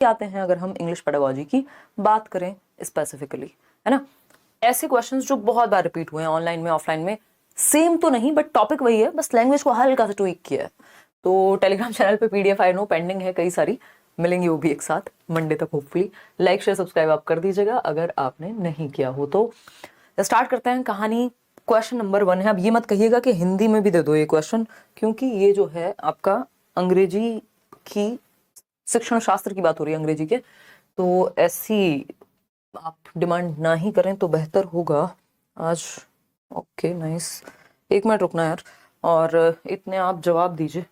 आते हैं अगर हम इंग्लिश पेडागोजी की बात करें स्पेसिफिकली, है ना। ऐसे क्वेश्चंस जो बहुत बार रिपीट हुए हैं ऑनलाइन में ऑफलाइन में, सेम तो नहीं बट टॉपिक वही है, बस लैंग्वेज को हल्का सा ट्विक किया है। तो टेलीग्राम चैनल पे पीडीएफ आई नो पेंडिंग है, कई सारी मिलेंगी वो भी एक साथ मंडे तक होपफुली। लाइक शेयर सब्सक्राइब आप कर दीजिएगा अगर आपने नहीं किया हो तो। स्टार्ट करते हैं कहानी। क्वेश्चन नंबर 1 है। अब ये मत कहिएगा कि हिंदी में भी दे दो ये क्वेश्चन, क्योंकि ये जो है आपका अंग्रेजी की शिक्षण शास्त्र की बात हो रही है अंग्रेजी के, तो ऐसी आप डिमांड ना ही करें तो बेहतर होगा आज। ओके नाइस, 1 मिनट रुकना यार, और इतने आप जवाब दीजिए।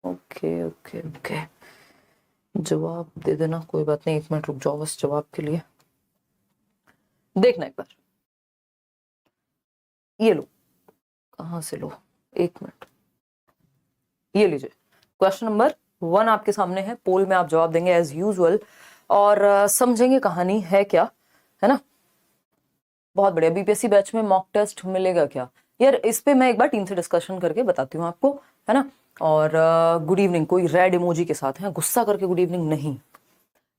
ओके ओके ओके, जवाब दे देना, कोई बात नहीं, 1 मिनट रुक जाओ बस जवाब के लिए। देखना एक बार, ये लो, कहां से लो, 1 मिनट, ये लीजिए। क्वेश्चन नंबर 1 आपके सामने है, पोल में आप जवाब देंगे एज यूजुअल और समझेंगे कहानी है क्या, है ना। बहुत बढ़िया। बीपीएससी बैच में मॉक टेस्ट मिलेगा क्या यार, इस पे मैं एक बार टीम से डिस्कशन करके बताती हूँ आपको, है ना। और गुड इवनिंग कोई रेड इमोजी के साथ है, गुस्सा करके गुड इवनिंग नहीं।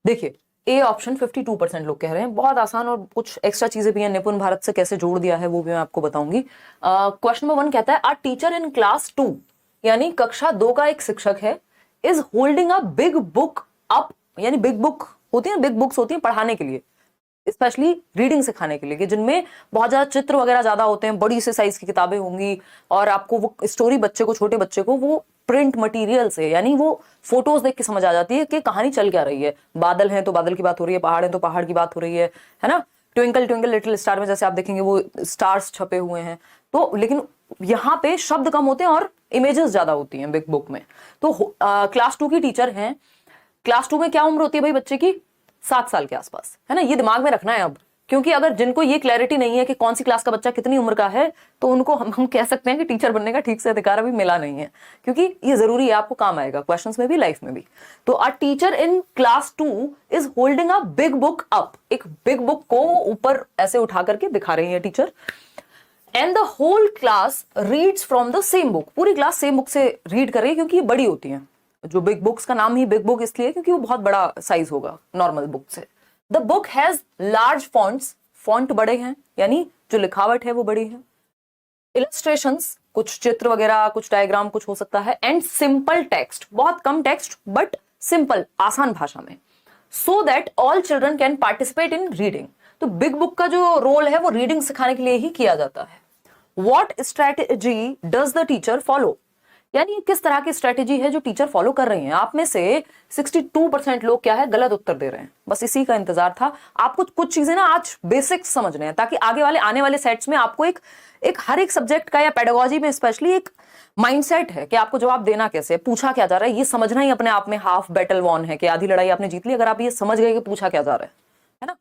देखिए ए ऑप्शन 52% लोग कह रहे हैं, बहुत आसान, और कुछ एक्स्ट्रा चीजें भी हैं, निपुण भारत से कैसे जोड़ दिया है वो भी मैं आपको बताऊंगी। क्वेश्चन नंबर 1 कहता है अ टीचर इन क्लास 2, यानी कक्षा 2 का एक शिक्षक है, is holding a big book up, यानी बिग बुक होती है, बिग बुक्स होती है पढ़ाने के लिए, स्पेशली रीडिंग सिखाने के लिए, कि जिनमें बहुत ज्यादा चित्र वगैरह ज्यादा होते हैं, बड़ी से साइज की किताबें होंगी, और आपको वो स्टोरी बच्चे को, छोटे बच्चे को वो प्रिंट मटेरियल से, यानी वो फोटोज देख के समझ आ जाती है कि कहानी चल क्या रही है। बादल है तो बादल की बात हो रही है, पहाड़ है तो पहाड़ की बात हो रही है ना। ट्विंकल ट्विंकल लिटिल स्टार में जैसे आप देखेंगे वो स्टार्स छपे हुए हैं, तो लेकिन यहाँ पे शब्द कम होते हैं और इमेजेस ज्यादा होती हैं बिग बुक में। तो क्लास 2 की टीचर हैं, क्लास 2 में क्या उम्र होती है भाई बच्चे की, 7 साल के आसपास, है ना। ये दिमाग में रखना है अब, क्योंकि अगर जिनको ये क्लैरिटी नहीं है कि कौन सी क्लास का बच्चा कितनी उम्र का है, तो उनको हम कह सकते हैं कि टीचर बनने का ठीक से अधिकार अभी मिला नहीं है, क्योंकि ये जरूरी है, आपको काम आएगा क्वेश्चंस में भी, लाइफ में भी। तो a teacher in class 2 is holding a big book up, एक बिग बुक को ऊपर ऐसे उठा करके दिखा रही है teacher, and the whole class reads from the same book, पूरी क्लास सेम बुक से रीड कर रही है, क्योंकि ये बड़ी होती है। जो बिग बुक्स का नाम ही बिग बुक इसलिए क्योंकि वो बहुत बड़ा साइज होगा नॉर्मल बुक से। The book has large fonts, font बड़े हैं, यानी जो लिखावट है वो बड़ी है। इलस्ट्रेशंस, कुछ चित्र वगैरह, कुछ डायग्राम कुछ हो सकता है, एंड सिंपल टेक्स्ट, बहुत कम टेक्स्ट बट सिंपल, आसान भाषा में, so that all children can participate in reading. तो बिग बुक का जो रोल है वो रीडिंग सिखाने के लिए ही किया जाता है। What strategy does the teacher follow, यानी किस तरह की स्ट्रेटेजी है जो टीचर फॉलो कर रही हैं। आप में से 62% लोग क्या है गलत उत्तर दे रहे हैं, बस इसी का इंतजार था। आपको कुछ चीजें ना आज बेसिक्स समझने हैं, ताकि आगे वाले आने वाले सेट्स में आपको एक हर एक सब्जेक्ट का या पेडागोजी में स्पेशली एक माइंडसेट है कि आपको जवाब देना कैसे, पूछा क्या जा रहा है, ये समझना ही अपने आप में हाफ बैटल वॉन है, कि आधी लड़ाई आपने जीत ली अगर आप ये समझ गए कि पूछा क्या जा रहा है ना।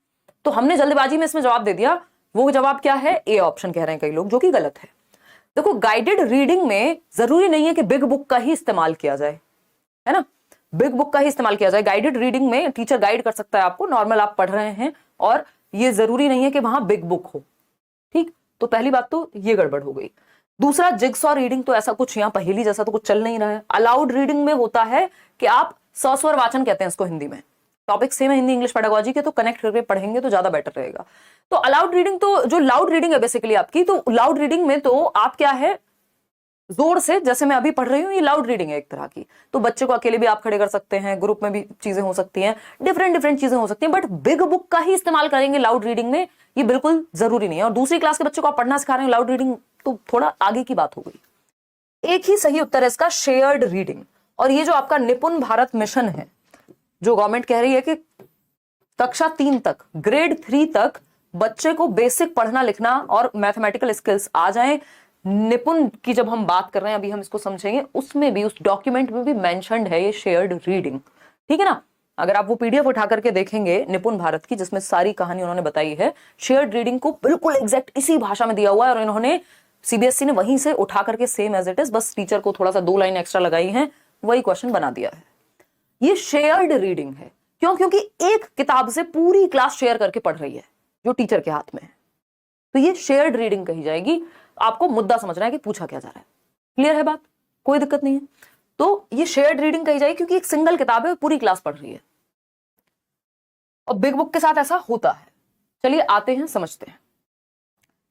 तो हमने जल्दबाजी में इसमें जवाब दे दिया, वो जवाब क्या है, ए ऑप्शन कह रहे हैं कई लोग, जो कि गलत है। देखो गाइडेड रीडिंग में जरूरी नहीं है कि बिग बुक का ही इस्तेमाल किया जाए, है ना, बिग बुक का ही इस्तेमाल किया जाए। गाइडेड रीडिंग में टीचर गाइड कर सकता है आपको, नॉर्मल आप पढ़ रहे हैं, और ये जरूरी नहीं है कि वहां बिग बुक हो, ठीक। तो पहली बात तो ये गड़बड़ हो गई। दूसरा, जिग्सॉ रीडिंग, तो ऐसा कुछ यहाँ पहेली जैसा तो कुछ चल नहीं रहा है। अलाउड रीडिंग में होता है कि आप सस्वर वाचन कहते हैं इसको हिंदी में, टॉपिक सेम है हिंदी इंग्लिश पेडागोजी के, तो कनेक्ट करके पढ़ेंगे तो ज्यादा बेटर रहेगा। तो अलाउड रीडिंग, तो जो लाउड रीडिंग है बेसिकली आपकी, तो लाउड रीडिंग में तो आप क्या है जोर से, जैसे मैं अभी पढ़ रही हूँ, ये लाउड रीडिंग है एक तरह की, तो बच्चे को अकेले भी आप खड़े कर सकते हैं, ग्रुप में भी चीजें हो सकती हैं, डिफरेंट चीजें हो सकती हैं, बट बिग बुक का ही इस्तेमाल करेंगे लाउड रीडिंग में, ये बिल्कुल जरूरी नहीं है। और दूसरी क्लास के बच्चों को आप पढ़ना सिखा रहे हैं लाउड रीडिंग, तो थोड़ा आगे की बात हो गई। एक ही सही उत्तर है इसका, शेयर्ड रीडिंग। और ये जो आपका निपुण भारत मिशन है, जो गवर्नमेंट कह रही है कि कक्षा 3 तक, ग्रेड 3 तक बच्चे को बेसिक पढ़ना लिखना और मैथमेटिकल स्किल्स आ जाएं, निपुण की जब हम बात कर रहे हैं, अभी हम इसको समझेंगे, उसमें भी, उस डॉक्यूमेंट में भी मेंशन्ड है ये शेयर्ड रीडिंग, ठीक है ना। अगर आप वो पीडीएफ उठा करके देखेंगे निपुण भारत की, जिसमें सारी कहानी उन्होंने बताई है, शेयर्ड रीडिंग को बिल्कुल एग्जैक्ट इसी भाषा में दिया हुआ है, और इन्होंने सीबीएसई ने वहीं से उठा करके सेम एज इट इज, बस टीचर को थोड़ा सा 2 लाइन एक्स्ट्रा लगाई है, वही क्वेश्चन बना दिया है। ये शेयर्ड रीडिंग है, क्यों, क्योंकि एक किताब से पूरी क्लास शेयर करके पढ़ रही है जो टीचर के हाथ में है, तो ये शेयर्ड रीडिंग कही जाएगी। आपको मुद्दा समझना है कि पूछा क्या जा रहा है, क्लियर है बात, कोई दिक्कत नहीं है। तो ये शेयर्ड रीडिंग कही जाएगी क्योंकि एक सिंगल किताब है, पूरी क्लास पढ़ रही है, और बिग बुक के साथ ऐसा होता है। चलिए आते हैं, समझते हैं।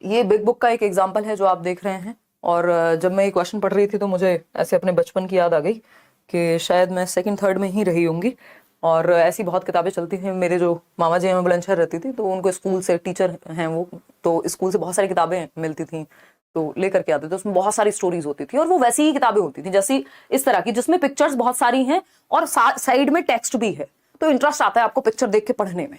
ये बिग बुक का एक एग्जाम्पल है जो आप देख रहे हैं। और जब मैं ये क्वेश्चन पढ़ रही थी तो मुझे ऐसे अपने बचपन की याद आ गई कि शायद मैं सेकंड थर्ड में ही रही होंगी। और ऐसी बहुत किताबें चलती थी। मेरे जो मामा जी हैं बुलंदशहर रहती थी, तो उनको स्कूल से, टीचर हैं वो, तो स्कूल से बहुत सारी किताबें मिलती थी, तो लेकर के आते थे। उसमें बहुत सारी स्टोरीज होती थी और वो वैसी ही किताबें होती थी जैसी इस तरह की, जिसमें पिक्चर्स बहुत सारी हैं और साइड में टेक्स्ट भी है। तो इंटरेस्ट आता है आपको पिक्चर देख के पढ़ने में,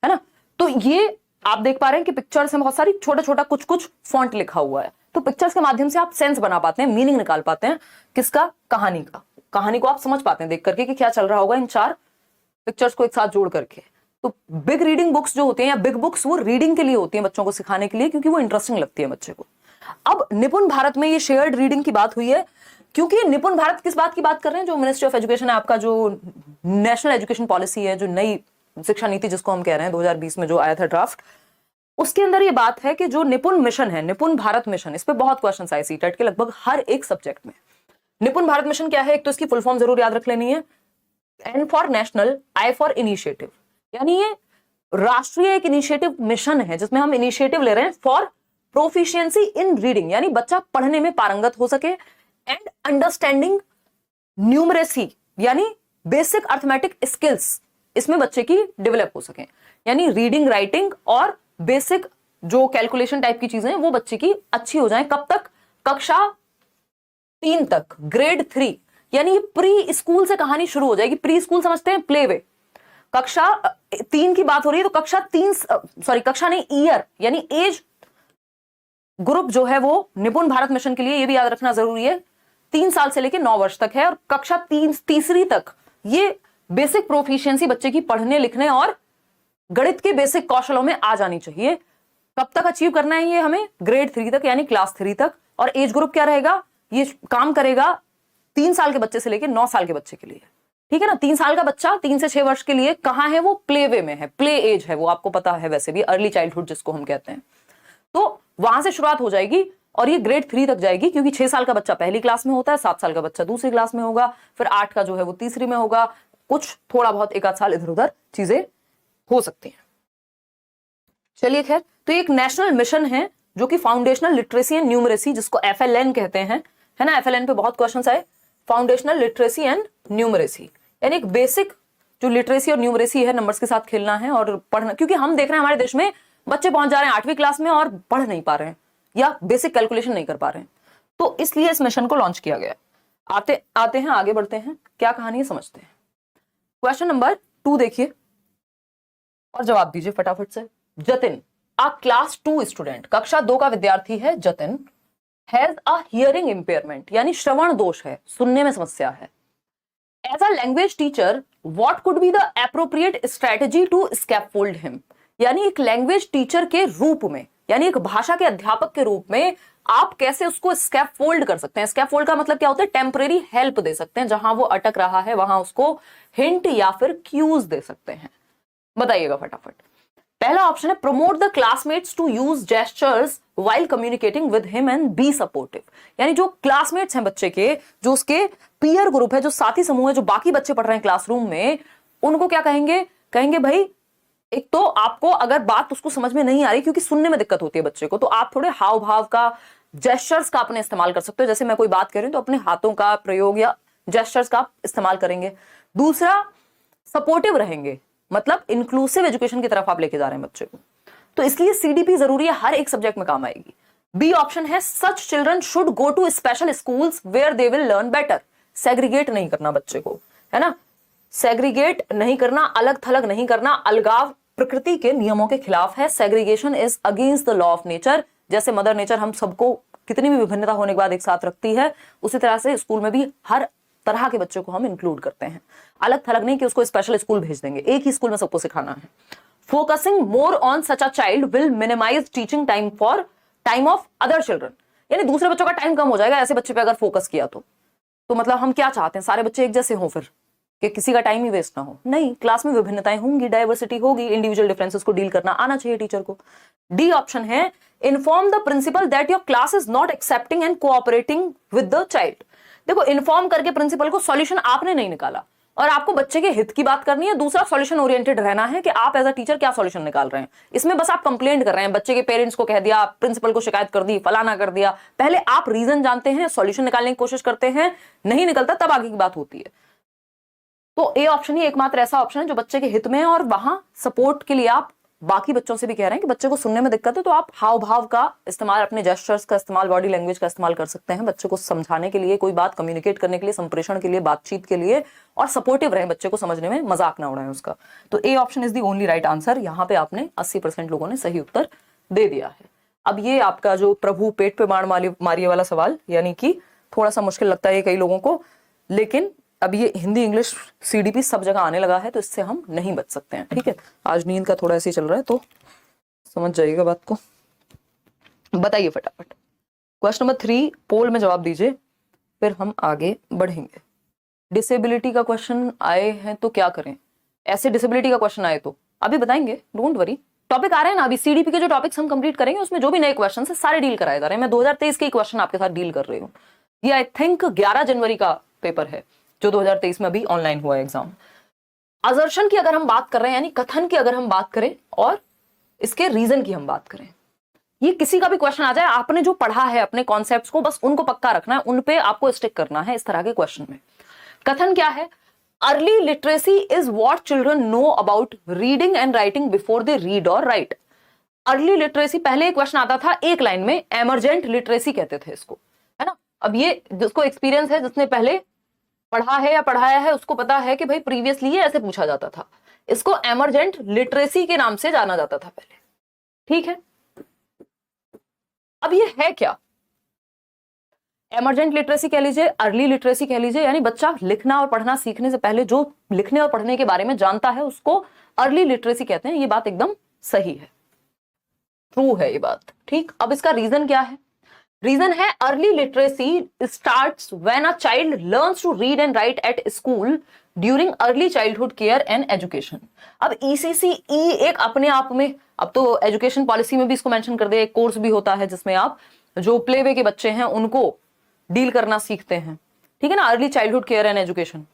है ना। तो ये आप देख पा रहे हैं कि पिक्चर्स में बहुत सारी छोटा छोटा कुछ कुछ फॉन्ट लिखा हुआ है। तो पिक्चर्स के माध्यम से आप सेंस बना पाते हैं, मीनिंग निकाल पाते हैं। किसका? कहानी का। कहानी को आप समझ पाते हैं देख करके कि क्या चल रहा होगा इन चार पिक्चर्स को एक साथ जोड़ करके। तो बिग रीडिंग बुक्स जो होती हैं या बिग बुक्स, वो रीडिंग के लिए होती हैं, बच्चों को सिखाने के लिए, क्योंकि वो इंटरेस्टिंग लगती है बच्चे को। अब निपुण भारत में ये शेयर्ड रीडिंग की बात हुई है, क्योंकि निपुण भारत किस बात की बात कर रहे हैं? जो मिनिस्ट्री ऑफ एजुकेशन है आपका, जो नेशनल एजुकेशन पॉलिसी है, जो नई शिक्षा नीति जिसको हम कह रहे हैं 2020 में जो आया था ड्राफ्ट, उसके अंदर ये बात है कि जो निपुण मिशन है, निपुण भारत मिशन, इस पे बहुत क्वेश्चंस आए सीटेट के लगभग हर एक सब्जेक्ट में। निपुण भारत मिशन क्या है? एक तो इसकी फुल फॉर्म जरूर याद रख लेनी है, N for national, I for initiative. यानी ये राष्ट्रीय एक इनिशिएटिव मिशन है जिसमें हम इनिशिएटिव ले रहे हैं फॉर प्रोफिशिएंसी इन रीडिंग, यानी बच्चा पढ़ने में पारंगत हो सके, एंड अंडरस्टैंडिंग न्यूमरेसी, यानी बेसिक अर्थमेटिक स्किल्स इसमें बच्चे की डेवलप हो सके, यानी रीडिंग, राइटिंग और बेसिक जो कैलकुलेशन टाइप की चीजें हैं वो बच्चे की अच्छी हो जाए। कब तक? कक्षा 3 तक, ग्रेड 3, यानी ये प्री स्कूल से कहानी शुरू हो जाएगी। प्री स्कूल समझते हैं, प्ले वे। कक्षा 3 की बात हो रही है, तो कक्षा नहीं, ईयर यानी एज ग्रुप जो है वो निपुण भारत मिशन के लिए, ये भी याद रखना जरूरी है, 3 साल से लेकर 9 वर्ष तक है। और कक्षा तीसरी तक ये बेसिक प्रोफिशिएंसी बच्चे की पढ़ने लिखने और गणित के बेसिक कौशलों में आ जानी चाहिए। कब तक अचीव करना है ये हमें? ग्रेड 3 तक, यानी क्लास 3 तक। और एज ग्रुप क्या रहेगा? ये काम करेगा 3 साल के बच्चे से लेकर 9 साल के बच्चे के लिए, ठीक है ना। 3 साल का बच्चा 3 से 6 वर्ष के लिए कहां है? वो प्ले वे में है, प्ले एज है वो, आपको पता है वैसे भी, अर्ली चाइल्डहुड जिसको हम कहते हैं। तो वहां से शुरुआत हो जाएगी और ये ग्रेड 3 तक जाएगी, क्योंकि 6 साल का बच्चा पहली क्लास में होता है, 7 साल का बच्चा दूसरी क्लास में होगा, फिर 8 का जो है वो तीसरी में होगा, कुछ थोड़ा बहुत एक आध साल इधर उधर चीजें हो सकती हैं। चलिए खैर, तो एक नेशनल मिशन है जो कि फाउंडेशनल लिटरेसी एंड न्यूमरेसी, जिसको FLN कहते हैं, है ना। FLN पे बहुत क्वेश्चंस आए। फाउंडेशनल लिटरेसी एंड न्यूमरेसी, यानी एक बेसिक जो लिटरेसी और न्यूमरेसी है, नंबर्स के साथ खेलना है और पढ़ना, क्योंकि हम देख रहे हैं हमारे देश में बच्चे पहुंच जा रहे हैं 8वीं क्लास में और पढ़ नहीं पा रहे हैं या बेसिक कैलकुलेशन नहीं कर पा रहे हैं। तो इसलिए इस मिशन को लॉन्च किया गया। आते हैं, आगे बढ़ते हैं, क्या कहानी है समझते हैं। क्वेश्चन नंबर 2 देखिए और जवाब दीजिए फटाफट से। जतिन, अ क्लास 2 स्टूडेंट, कक्षा 2 का विद्यार्थी है Jatin, has a hearing impairment, यानी श्रवण दोष है, सुनने में समस्या है। As a language teacher, what could be the appropriate strategy to scaffold him, यानी एक लैंग्वेज टीचर के रूप में, यानी एक भाषा के अध्यापक के रूप में आप कैसे उसको स्कैफोल्ड कर सकते हैं। स्कैफोल्ड का मतलब क्या होता है? टेम्परेरी हेल्प दे सकते हैं, जहां वो अटक रहा है वहां उसको हिंट या फिर क्यूज दे सकते हैं। बताइएगा फटाफट। पहला ऑप्शन है promote the classmates to use gestures while communicating with him and be supportive, यानी जो क्लासमेट्स हैं बच्चे के, जो उसके पीयर ग्रुप है, जो साथी समूह है, जो बाकी बच्चे पढ़ रहे हैं क्लासरूम में, उनको क्या कहेंगे? कहेंगे भाई, एक तो आपको अगर बात उसको समझ में नहीं आ रही, क्योंकि सुनने में दिक्कत होती है बच्चे को, तो आप थोड़े हाव भाव का, जेस्चर्स का अपने इस्तेमाल कर सकते हो। जैसे मैं कोई बात कर रही हूं तो अपने हाथों का प्रयोग या जेस्चर्स का इस्तेमाल करेंगे। दूसरा, सपोर्टिव रहेंगे, मतलब इंक्लूसिव एजुकेशन की तरफ आप लेके जा रहे हैं बच्चे को, तो इसलिए CDP जरूरी है, हर एक सब्जेक्ट में काम आएगी। बी ऑप्शन है such children should go to special schools where they will learn better, segregate नहीं करना बच्चे को, है ना, सेग्रीगेट नहीं करना, अलग थलग नहीं करना, अलगाव प्रकृति के नियमों के खिलाफ है। Segregation is against the law of nature. जैसे मदर नेचर हम सबको कितनी भी विभिन्नता होने के बाद एक साथ रखती है, उसी तरह से स्कूल में भी हर तरह के बच्चों को हम इंक्लूड करते हैं, अलग थलग नहीं कि उसको स्पेशल स्कूल भेज देंगे, एक ही स्कूल में सबको सिखाना है। Focusing more on such a child will minimise teaching time for time of other children, यानी दूसरे बच्चों का टाइम कम हो जाएगा ऐसे बच्चे पे अगर फोकस किया तो मतलब हम क्या चाहते हैं? सारे बच्चे एक जैसे हों, फिर कि किसी का टाइम ही वेस्ट ना हो? नहीं, क्लास में विभिन्नताएं होंगी, डाइवर्सिटी होगी, इंडिविजुअल डिफरेंसेस को डील करना आना चाहिए टीचर को। डी ऑप्शन है inform the principal that your class is not accepting and cooperating with the child. देखो, इन्फॉर्म करके प्रिंसिपल को, सॉल्यूशन आपने नहीं निकाला, और आपको बच्चे के हित की बात करनी है, दूसरा सॉल्यूशन ओरिएंटेड रहना है कि आप एज अ टीचर क्या सॉल्यूशन निकाल रहे हैं। इसमें बस आप कंप्लेंट कर रहे हैं, बच्चे के पेरेंट्स को कह दिया, प्रिंसिपल को शिकायत कर दी, फलाना कर दिया। पहले आप रीजन जानते हैं, सॉल्यूशन निकालने की कोशिश करते हैं, नहीं निकलता तब आगे की बात होती है। तो ए ऑप्शन ही एकमात्र ऐसा ऑप्शन है जो बच्चे के हित में है, और वहां सपोर्ट के लिए आप बाकी बच्चों से भी कह रहे हैं कि बच्चे को सुनने में दिक्कत है तो आप हाव भाव का इस्तेमाल, अपने जेस्चर्स का इस्तेमाल, बॉडी लैंग्वेज का इस्तेमाल कर सकते हैं बच्चे को समझाने के लिए, कोई बात कम्युनिकेट करने के लिए, संप्रेषण के लिए, बातचीत के लिए, और सपोर्टिव रहे बच्चे को समझने में, मजाक ना उड़ाएं उसका। तो A option is the only right answer. यहाँ पे आपने 80% लोगों ने सही उत्तर दे दिया है। अब ये आपका जो प्रभु पेट पे मार मारिए वाला सवाल, यानी कि थोड़ा सा मुश्किल लगता है कई लोगों को, लेकिन अब ये हिंदी इंग्लिश सीडीपी सब जगह आने लगा है तो इससे हम नहीं बच सकते हैं। ठीक है, आज नींद का थोड़ा ऐसे ही चल रहा है तो समझ जाइएगा बात को। बताइए फटाफट। क्वेश्चन नंबर 3 पोल में जवाब दीजिए, फिर हम आगे बढ़ेंगे। डिसेबिलिटी का क्वेश्चन आए हैं तो क्या करें? ऐसे डिसेबिलिटी का क्वेश्चन आए तो अभी बताएंगे, डोंट वरी। टॉपिक आ रहे हैं ना अभी, सीडीपी के जो टॉपिक्स हम कंप्लीट करेंगे उसमें जो भी नए क्वेश्चन है सारे डील कराए जा रहे हैं। मैं 2023 के क्वेश्चन आपके साथ डील कर रही हूँ। ये आई थिंक 11 जनवरी का पेपर है जो 2023 में अभी ऑनलाइन हुआ है एग्जाम। असर्शन की अगर हम बात कर रहे हैं, यानी कथन की अगर हम बात करें और इसके रीजन की हम बात करें, ये किसी का भी क्वेश्चन आ जाए, आपने जो पढ़ा है अपने कॉन्सेप्ट्स को बस उनको पक्का रखना है, उन पे आपको स्टिक करना है इस तरह के क्वेश्चन में। कथन क्या है? Early literacy is what children know about reading and writing before they read और राइट। अर्ली लिटरेसी, पहले एक क्वेश्चन आता था एक लाइन में, एमरजेंट लिटरेसी कहते थे इसको, है ना। अब ये जिसको एक्सपीरियंस है, जिसने पहले पढ़ा है या पढ़ाया है, उसको पता है कि भाई प्रीवियसली ये ऐसे पूछा जाता था। इसको एमरजेंट लिटरेसी के नाम से जाना जाता था पहले। ठीक है, अब ये है क्या? एमरजेंट लिटरेसी कह लीजिए, अर्ली लिटरेसी कह लीजिए, यानी बच्चा लिखना और पढ़ना सीखने से पहले जो लिखने और पढ़ने के बारे में जानता है उसको अर्ली लिटरेसी कहते हैं। ये बात एकदम सही है, ट्रू है ये बात। ठीक, अब इसका रीजन क्या है? रीजन है early literacy starts when a child learns to read and write at school during early childhood care and education. अब ECCE एक अपने आप में, अब तो एजुकेशन पॉलिसी में भी इसको मेंशन कर दिया, एक कोर्स भी होता है जिसमें आप जो प्ले वे के बच्चे हैं उनको डील करना सीखते हैं। ठीक है ना, early childhood care and education.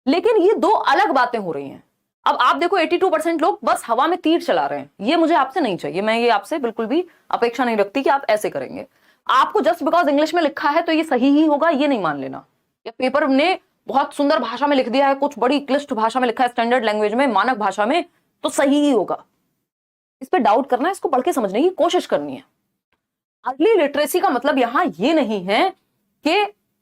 लेकिन ये दो अलग बातें हो रही हैं। अब आप देखो 82% लोग बस हवा में तीर चला रहे हैं। ये मुझे आपसे नहीं चाहिए, मैं ये आपसे बिल्कुल भी अपेक्षा नहीं रखती कि आप ऐसे करेंगे। आपको जस्ट बिकॉज इंग्लिश में लिखा है तो ये सही ही होगा, ये नहीं मान लेना। या पेपर ने बहुत सुंदर भाषा में लिख दिया है, कुछ बड़ी क्लिष्ट भाषा में लिखा है, स्टैंडर्ड लैंग्वेज में, मानक भाषा में, तो सही ही होगा। इस पे डाउट करना है, इसको पढ़ के समझने की कोशिश करनी है। अर्ली लिटरेसी का मतलब यहां ये नहीं है कि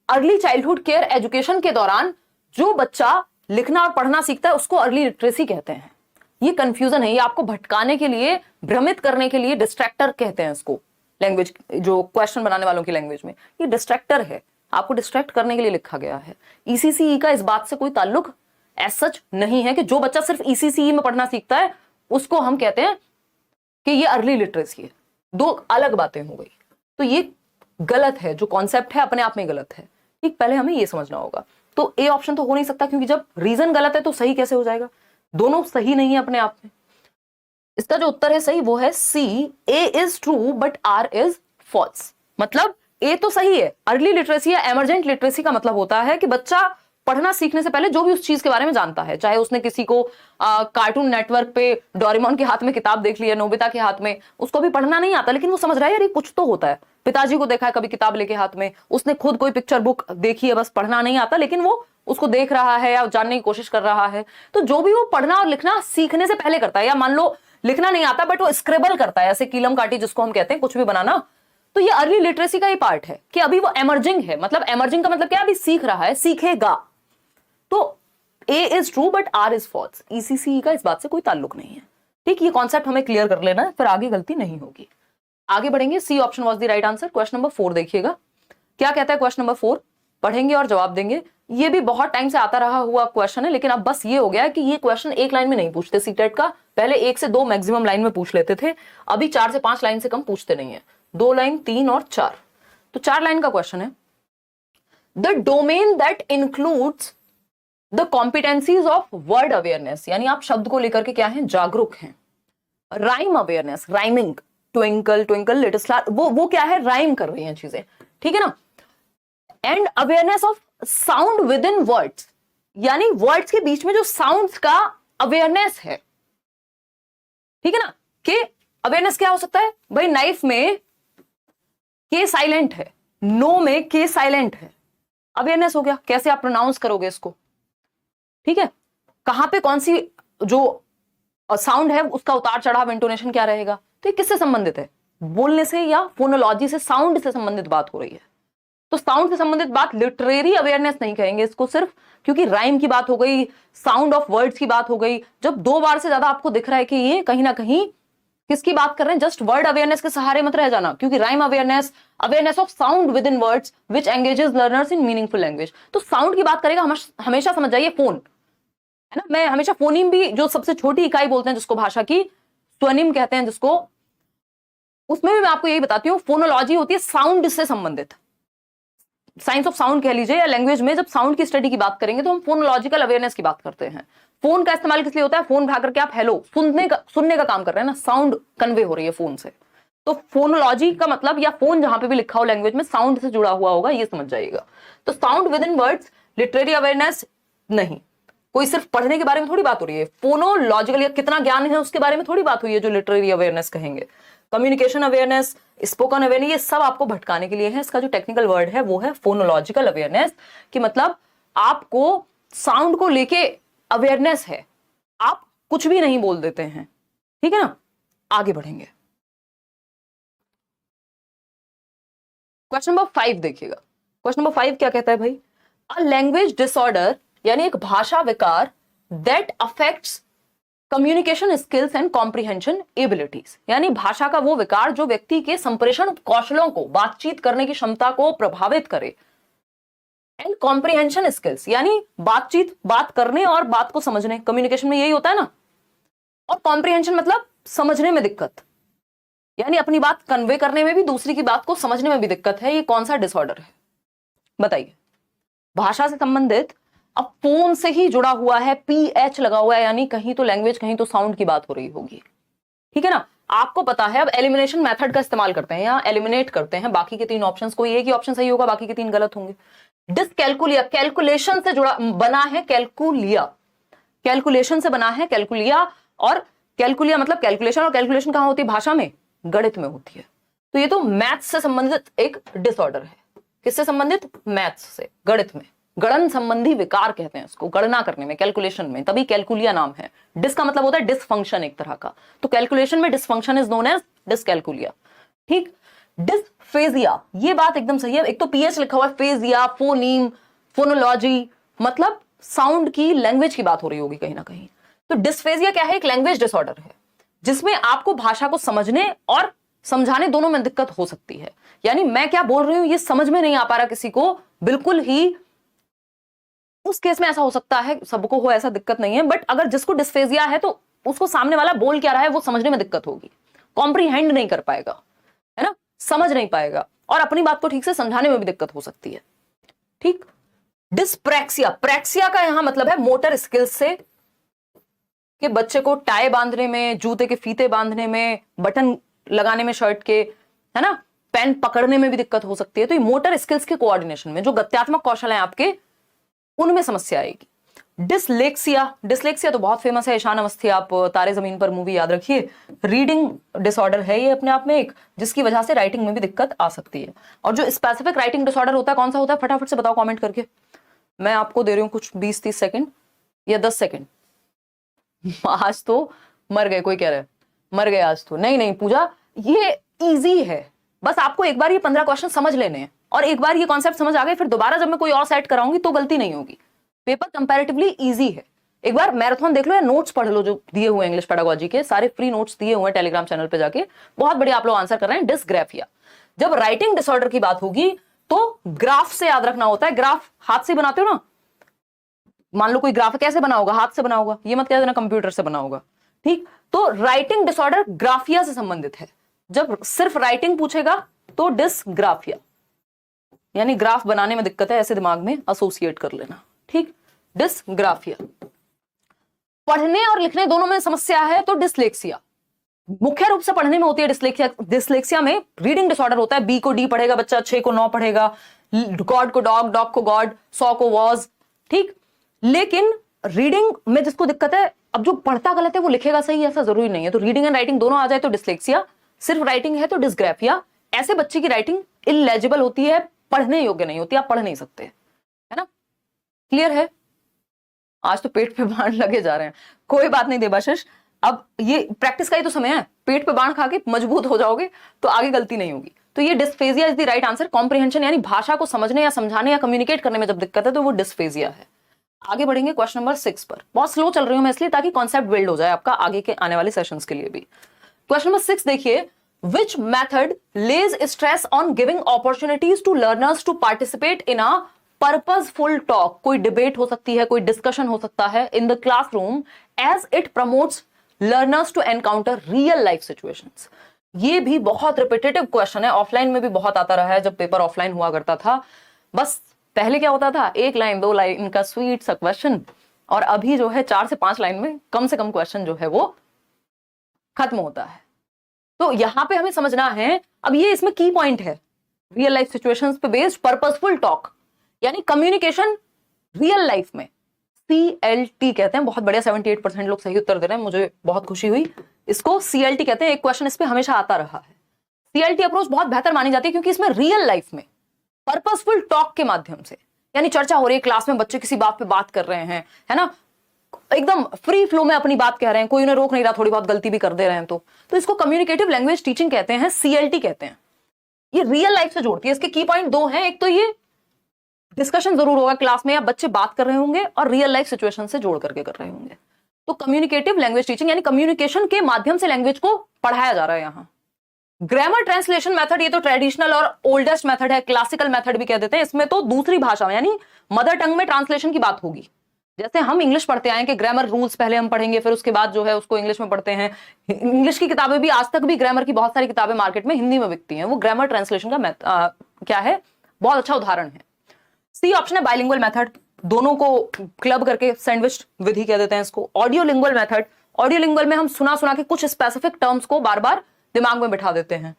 अर्ली चाइल्डहुड केयर एजुकेशन के दौरान जो बच्चा लिखना और पढ़ना सीखता है उसको अर्ली लिटरेसी कहते हैं। ये कंफ्यूजन है, ये आपको भटकाने के लिए, भ्रमित करने के लिए, डिस्ट्रैक्टर कहते हैं इसको लैंग्वेज, जो क्वेश्चन बनाने वालों की लैंग्वेज में। ये डिस्ट्रैक्टर है, आपको डिस्ट्रैक्ट करने के लिए लिखा गया है। ECCE का इस बात से कोई ताल्लुक एज सच नहीं है कि जो बच्चा सिर्फ ECCE में पढ़ना सीखता है उसको हम कहते हैं कि ये अर्ली लिटरेसी है। दो अलग बातें हो गई, तो ये गलत है, जो कॉन्सेप्ट है अपने आप में गलत है। ठीक, पहले हमें ये समझना होगा। तो ए ऑप्शन तो हो नहीं सकता, क्योंकि जब रीजन गलत है तो सही कैसे हो जाएगा? दोनों सही नहीं है अपने आप में। इसका जो उत्तर है सही वो है C, A is true but R is false. मतलब ए तो सही है, अर्ली लिटरेसी या एमरजेंट लिटरेसी का मतलब होता है कि बच्चा पढ़ना सीखने से पहले जो भी उस चीज के बारे में जानता है, चाहे उसने किसी को कार्टून नेटवर्क पे डोरेमोन के हाथ में किताब देख ली है, नोबिता के हाथ में, उसको भी पढ़ना नहीं आता लेकिन वो समझ रहा है यार ये कुछ तो होता है। पिताजी को देखा है कभी किताब लेके हाथ में, उसने खुद कोई पिक्चर बुक देखी है, बस पढ़ना नहीं आता लेकिन वो उसको देख रहा है या जानने की कोशिश कर रहा है। तो जो भी वो पढ़ना और लिखना सीखने से पहले करता है, या मान लो लिखना नहीं आता बट वो स्क्रिबल करता है, ऐसे कीलम काटी जिसको हम कहते हैं, कुछ भी बनाना, तो ये अर्ली लिटरेसी का ही पार्ट है कि अभी वो एमर्जिंग है। मतलब एमर्जिंग का मतलब क्या? अभी सीख रहा है, सीखेगा। तो A is true but R is false. ECCE का इस बात से कोई ताल्लुक नहीं है। ठीक, ये कॉन्सेप्ट हमें क्लियर कर लेना है, फिर आगे गलती नहीं होगी। आगे बढ़ेंगे। C option was the right answer. Question number 4 देखिएगा क्या कहता है। क्वेश्चन नंबर 4 पढ़ेंगे और जवाब देंगे। ये भी बहुत टाइम से आता रहा हुआ क्वेश्चन है, लेकिन अब बस ये हो गया है कि ये क्वेश्चन एक लाइन में नहीं पूछते सीटेट का। पहले 1 से 2 मैक्सिमम लाइन में पूछ लेते थे, अभी 4 से 5 लाइन से कम पूछते नहीं है। 2 लाइन, 3 और 4, तो 4 लाइन का क्वेश्चन है। The domain that includes the competencies of word awareness, यानी आप शब्द को लेकर के क्या है? जागरूक हैं। Rhyme awareness, rhyming, twinkle twinkle little star, वो क्या है? राइम कर रही हैं चीजें, ठीक है ना। And awareness of sound with in words, यानी वर्ड्स के बीच में जो साउंड्स का अवेयरनेस है, ठीक है ना, कि अवेयरनेस क्या हो सकता है भाई, नाइफ में के साइलेंट है, नो में के साइलेंट है, अवेयरनेस हो गया, कैसे आप प्रोनाउंस करोगे इसको, ठीक है, कहां पे कौन सी जो साउंड है उसका उतार चढ़ाव इंटोनेशन क्या रहेगा, तो ये किससे संबंधित है, बोलने से या फोनोलॉजी से, साउंड से संबंधित बात हो रही है। तो साउंड से संबंधित बात लिटरेरी अवेयरनेस नहीं कहेंगे इसको सिर्फ, क्योंकि राइम की बात हो गई, साउंड ऑफ वर्ड्स की बात हो गई। जब 2 बार से ज्यादा आपको दिख रहा है कि ये कहीं ना कहीं किसकी बात कर रहे हैं, जस्ट वर्ड अवेयरनेस के सहारे मत रह जाना, क्योंकि rhyme awareness, awareness of sound with in words which engages learners in meaningful language. तो साउंड की बात करेगा हमेशा समझ जाइए फोन, है ना। मैं हमेशा फोनीम भी, जो सबसे छोटी इकाई बोलते हैं जिसको भाषा की, स्वनिम कहते हैं जिसको, उसमें भी मैं आपको यही बताती हूँ, फोनोलॉजी होती है साउंड से संबंधित, साइंस ऑफ साउंड कह लीजिए, या लैंग्वेज में जब साउंड की स्टडी की बात करेंगे तो हम फोनोलॉजिकल अवेयरनेस की बात करते हैं। फोन का इस्तेमाल किस लिए होता है, फोन उठा करके आप हेलो, सुनने का काम कर रहे हैं ना, साउंड कन्वे हो रही है फोन से। तो फोनोलॉजी का मतलब, या फोन जहां पे भी लिखा हो लैंग्वेज में साउंड से जुड़ा हुआ होगा, ये समझ जाइएगा। तो sound with in words, literary awareness नहीं, कोई सिर्फ पढ़ने के बारे में थोड़ी बात हो रही है, फोनोलॉजिकल या कितना ज्ञान है उसके बारे में थोड़ी बात हुई है जो लिटरेरी अवेयरनेस कहेंगे। कम्युनिकेशन अवेयरनेस, स्पोकन अवेयरनेस, ये सब आपको भटकाने के लिए है। इसका जो टेक्निकल वर्ड है वो है फोनोलॉजिकल अवेयरनेस, कि मतलब आपको साउंड को लेके अवेयरनेस है, आप कुछ भी नहीं बोल देते हैं, ठीक है ना। आगे बढ़ेंगे, क्वेश्चन नंबर 5 देखिएगा। क्वेश्चन नंबर 5 क्या कहता है भाई, अ लैंग्वेज डिसऑर्डर, यानी एक भाषा विकार, that affects communication skills and comprehension abilities, यानी भाषा का वो विकार जो व्यक्ति के संप्रेषण कौशलों को, बातचीत करने की क्षमता को प्रभावित करे, एंड कॉम्प्रिहेंशन स्किल्स, यानी बातचीत, बात करने और बात को समझने, कम्युनिकेशन में यही होता है ना, और कॉम्प्रिहेंशन मतलब समझने में दिक्कत, यानी अपनी बात कन्वे करने में भी, दूसरी की बात को समझने में भी दिक्कत है। ये कौन सा डिसऑर्डर है बताइए। भाषा से संबंधित, अब फोन से ही जुड़ा हुआ है, PH लगा हुआ है, यानी कहीं तो लैंग्वेज कहीं तो साउंड की बात हो रही होगी, ठीक है ना। आपको पता है अब एलिमिनेशन मेथड का इस्तेमाल करते हैं या एलिमिनेट करते हैं, बाकी के 3 ऑप्शंस, कोई एक ही ऑप्शन सही होगा, बाकी के 3 गलत होंगे। डिसकैलकुलिया, कैलकुलेशन से जुड़ा बना है, कैलकुलिया, कैलकुलेशन से बना है कैलकुलिया, और कैलकुलिया मतलब कैलकुलेशन, और कैलकुलेशन कहां होती है भाषा में, गणित में होती है। तो ये तो मैथ्स से संबंधित एक डिसऑर्डर है। किससे संबंधित, मैथ्स से, गणित में, गणन संबंधी विकार कहते हैं इसको, गणना करने में, कैलकुलेशन में, तभी कैलकुलिया नाम है। डिस का मतलब होता है डिसफंक्शन एक तरह का, तो कैलकुलेशन में dysfunction is known as dyscalculia, ठीक। डिसफेजिया, ये बात एकदम सही है, एक तो PH लिखा हुआ है, फेजिया, फोनीम, फोनोलॉजी, मतलब साउंड की, लैंग्वेज की बात हो रही होगी कहीं ना कहीं। तो डिसफेजिया क्या है, एक लैंग्वेज डिसऑर्डर है जिसमें आपको भाषा को समझने और समझाने दोनों में दिक्कत हो सकती है, यानी मैं क्या बोल रही हूं ये समझ में नहीं आ पा रहा किसी को, बिल्कुल ही, उस केस में ऐसा हो सकता है, सबको हो ऐसा दिक्कत नहीं है, बट अगर जिसको डिस्फेजिया है तो उसको सामने वाला बोल क्या रहा है वो समझने में दिक्कत होगी, कॉम्प्रीहेंड नहीं कर पाएगा, है ना, समझ नहीं पाएगा, और अपनी बात को ठीक से समझाने में भी दिक्कत हो सकती है, ठीक। डिस्प्रैक्सिया, प्रैक्सिया का यहां मतलब है मोटर स्किल्स से, कि बच्चे को टाई बांधने में, जूते के फीते बांधने में, बटन लगाने में शर्ट के, है ना, पेन पकड़ने में भी दिक्कत हो सकती है। तो ये मोटर स्किल्स के कोऑर्डिनेशन में, जो गत्यात्मक कौशल है आपके, उनमें समस्या आएगी। डिसलेक्सिया, डिसलेक्सिया तो बहुत फेमस है, ईशान अवस्थी, आप तारे जमीन पर मूवी याद रखिए, रीडिंग डिसऑर्डर है ये अपने आप में एक, जिसकी वजह से राइटिंग में भी दिक्कत आ सकती है। और जो स्पेसिफिक राइटिंग डिसऑर्डर होता है कौन सा होता है, फटाफट से बताओ कमेंट करके, मैं आपको दे रही हूँ कुछ 20-30 सेकंड या 10 सेकंड। आज तो मर गए, कोई कह रहा है मर गए आज तो, नहीं पूजा, ये इजी है, बस आपको एक बार ये 15 क्वेश्चन समझ लेने हैं, और एक बार ये कॉन्सेप्ट समझ आ गए, फिर दोबारा जब मैं कोई और सेट कराऊंगी तो गलती नहीं होगी। पेपर कंपैरेटिवली इजी है, एक बार मैराथन देख लो या नोट्स पढ़ लो जो दिए हुए इंग्लिश पेडागोजी के, सारे फ्री नोट्स दिए हुए हैं टेलीग्राम चैनल पे जाके, बहुत बढ़िया आप लोग आंसर कर रहे हैं। डिसग्राफिया, जब राइटिंग डिसऑर्डर की बात होगी तो ग्राफ से याद रखना होता है, ग्राफ हाथ से बनाते हो ना, मान लो कोई ग्राफ कैसे बना होगा, हाथ से बना होगा, ये मत कह देना कंप्यूटर से बना होगा, ठीक। तो राइटिंग डिसऑर्डर ग्राफिया से संबंधित है, जब सिर्फ राइटिंग पूछेगा तो डिसग्राफिया, यानी ग्राफ बनाने में दिक्कत है, ऐसे दिमाग में एसोसिएट कर लेना, ठीक। डिसग्राफिया, पढ़ने और लिखने दोनों में समस्या है तो डिसलेक्सिया, मुख्य रूप से पढ़ने में होती है डिसलेक्सिया। डिसलेक्सिया में रीडिंग डिसऑर्डर होता है, B को D पढ़ेगा बच्चा, 6 को 9 पढ़ेगा, गॉड को डॉग, डॉग को गॉड, 100 को वॉज, ठीक। लेकिन रीडिंग में जिसको दिक्कत है, अब जो पढ़ता गलत है वो लिखेगा सही, ऐसा जरूरी नहीं है। तो रीडिंग एंड राइटिंग दोनों आ जाए तो डिस्लेक्सिया, सिर्फ राइटिंग है तो डिस्ग्राफिया। ऐसे बच्चे की राइटिंग इलेजिबल होती है, पढ़ने योग्य नहीं होती, आप पढ़ नहीं सकते, है ना? क्लियर है? आज तो पेट पे बाण लगे जा रहे हैं, कोई बात नहीं देवाशीष, अब ये प्रैक्टिस का ही तो समय है। पेट पे बाण खा के मजबूत हो जाओगे तो आगे गलती नहीं होगी। तो ये dysphagia is the right answer. Comprehension यानी भाषा को समझने या समझाने या कम्युनिकेट करने में जब दिक्कत है तो वो डिस्फेजिया है। आगे बढ़ेंगे क्वेश्चन नंबर 6 पर। बहुत स्लो चल रही हूं मैं इसलिए, ताकि कॉन्सेप्ट बिल्ड हो जाए आपका आगे के आने वाले सेशंस के लिए भी। क्वेश्चन नंबर 6 देखिए, which method lays stress on giving opportunities to learners to participate in a purposeful talk. कोई डिबेट हो सकती है, कोई डिस्कशन हो सकता है in the classroom, as it promotes learners to encounter real life situations. ये भी बहुत रिपीटेटिव क्वेश्चन है, ऑफलाइन में भी बहुत आता रहा है जब पेपर ऑफलाइन हुआ करता था। बस पहले क्या होता था, 1 लाइन 2 लाइन का स्वीट सा क्वेश्चन, और अभी जो है 4 से 5 लाइन में कम से कम क्वेश्चन जो है वो खत्म होता है। तो यहां पे हमें समझना है, अब ये इसमें की पॉइंट है, रियल लाइफ सिचुएशंस पे बेस्ड पर्पसफुल टॉक, यानी कम्युनिकेशन रियल लाइफ में। CLT कहते हैं, बहुत बढ़िया, 78% लोग सही उत्तर दे रहे हैं, मुझे बहुत खुशी हुई। इसको CLT कहते हैं, एक क्वेश्चन इस पे हमेशा आता रहा है। CLT अप्रोच बहुत बेहतर मानी जाती है क्योंकि इसमें रियल लाइफ में पर्पसफुल टॉक के माध्यम से, यानी चर्चा हो रही है क्लास में, बच्चे किसी बात पे बात कर रहे हैं, है ना, एकदम फ्री फ्लो में अपनी बात कह रहे हैं, कोई उन्हें रोक नहीं रहा, थोड़ी बहुत गलती भी कर दे रहे हैं तो इसको कम्युनिकेटिव लैंग्वेज टीचिंग कहते हैं, CLT कहते हैं। ये रियल लाइफ से जोड़ती है। इसके की पॉइंट 2 हैं, एक तो ये डिस्कशन जरूर होगा क्लास में, या बच्चे बात कर रहे होंगे और रियल लाइफ सिचुएशन से जोड़ करके कर रहे होंगे। तो कम्युनिकेटिव लैंग्वेज टीचिंग यानी कम्युनिकेशन के माध्यम से लैंग्वेज को पढ़ाया जा रहा है यहां। ग्रामर ट्रांसलेशन मेथड, ये तो ट्रेडिशनल और ओल्डेस्ट मेथड है, क्लासिकल मेथड भी कह देते हैं। इसमें तो दूसरी भाषा में यानी मदर टंग में ट्रांसलेशन की बात होगी। जैसे हम इंग्लिश पढ़ते आए कि ग्रामर रूल्स पहले हम पढ़ेंगे, फिर उसके बाद जो है उसको इंग्लिश में पढ़ते हैं। इंग्लिश की किताबें भी आज तक भी, ग्रामर की बहुत सारी किताबें मार्केट में हिंदी में बिकती हैं, वो ग्रामर ट्रांसलेशन का क्या है, बहुत अच्छा उदाहरण है। सी ऑप्शन है बाइलिंगुअल मेथड, दोनों को क्लब करके सैंडविच विधि कह देते हैं इसको। Audio lingual method, audio lingual में हम सुना सुना के कुछ स्पेसिफिक टर्म्स को बार बार दिमाग में बिठा देते हैं।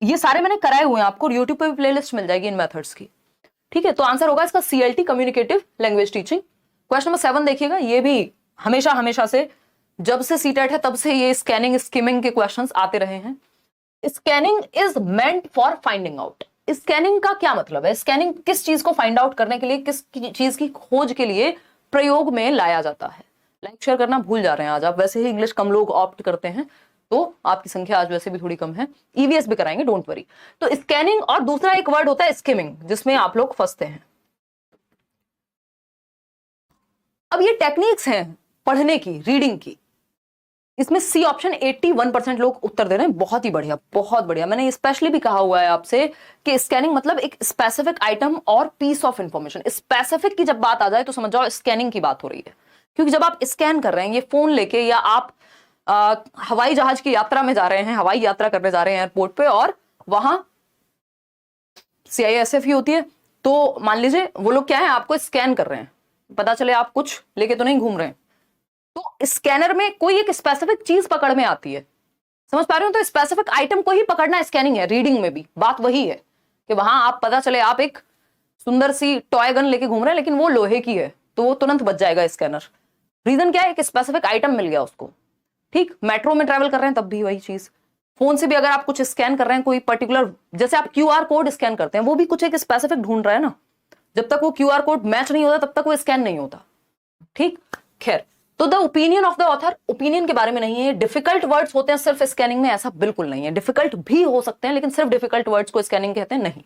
ये सारे मैंने कराए हुए हैं, आपको यूट्यूब पे भी प्लेलिस्ट मिल जाएगी इन मेथड्स की, ठीक है। तो आंसर होगा इसका CLT, communicative language teaching. Question number 7 देखिएगा, ये भी हमेशा से, जब से सीटेट है तब से ये स्कैनिंग स्किमिंग के क्वेश्चंस आते रहे हैं। Scanning is meant for finding out. Scanning का क्या मतलब है? स्कैनिंग किस चीज को फाइंड आउट करने के लिए, किस चीज की खोज के लिए प्रयोग में लाया जाता है? लाइक शेयर करना भूल जा रहे हैं आज आप, वैसे ही इंग्लिश कम लोग ऑप्ट करते हैं तो आपकी संख्या आज वैसे भी थोड़ी कम है। EVS भी कराएंगे, डोंट वरी। तो स्कैनिंग और दूसरा एक वर्ड होता है स्किमिंग, जिसमें आप लोग फंसते हैं। अब ये टेक्निक्स हैं पढ़ने की, रीडिंग की, इसमें सी ऑप्शन 81% लोग उत्तर दे रहे हैं। बहुत ही बढ़िया, बहुत बढ़िया। मैंने स्पेशली भी कहा हुआ है आपसे कि स्कैनिंग मतलब एक स्पेसिफिक आइटम और पीस ऑफ इंफॉर्मेशन। स्पेसिफिक की जब बात आ जाए तो समझ जाओ स्कैनिंग की बात हो रही है, क्योंकि जब आप स्कैन कर रहे हैं ये फोन लेके, या आप हवाई जहाज की यात्रा में जा रहे हैं, हवाई यात्रा करने जा रहे हैं एयरपोर्ट पे, और वहां CISF ही होती है, तो मान लीजिए वो लोग क्या है, आपको स्कैन कर रहे हैं, पता चले आप कुछ लेके तो नहीं घूम रहे हैं, तो स्कैनर में कोई एक स्पेसिफिक चीज पकड़ में आती है, समझ पा रहे हो? तो स्पेसिफिक आइटम को ही पकड़ना स्कैनिंग है। रीडिंग में भी बात वही है कि वहां आप, पता चले आप एक सुंदर सी टॉय गन लेके घूम रहे हैं लेकिन वो लोहे की है, तो वो तुरंत बच जाएगा स्कैनर। रीजन क्या है? एक स्पेसिफिक आइटम मिल गया उसको, ठीक। मेट्रो में ट्रेवल कर रहे हैं तब भी वही चीज। फोन से भी अगर आप कुछ स्कैन कर रहे हैं, कोई पर्टिकुलर, जैसे आप QR कोड स्कैन करते हैं, वो भी कुछ एक स्पेसिफिक ढूंढ रहा है ना। जब तक वो QR कोड मैच नहीं होता तब तक वो स्कैन नहीं होता, ठीक। खैर, तो the opinion of the author, opinion के बारे में नहीं है। डिफिकल्ट वर्ड्स होते हैं सिर्फ स्कैनिंग में, ऐसा बिल्कुल नहीं है। डिफिकल्ट भी हो सकते हैं लेकिन सिर्फ डिफिकल्ट वर्ड्स को स्कैनिंग कहते हैं, नहीं।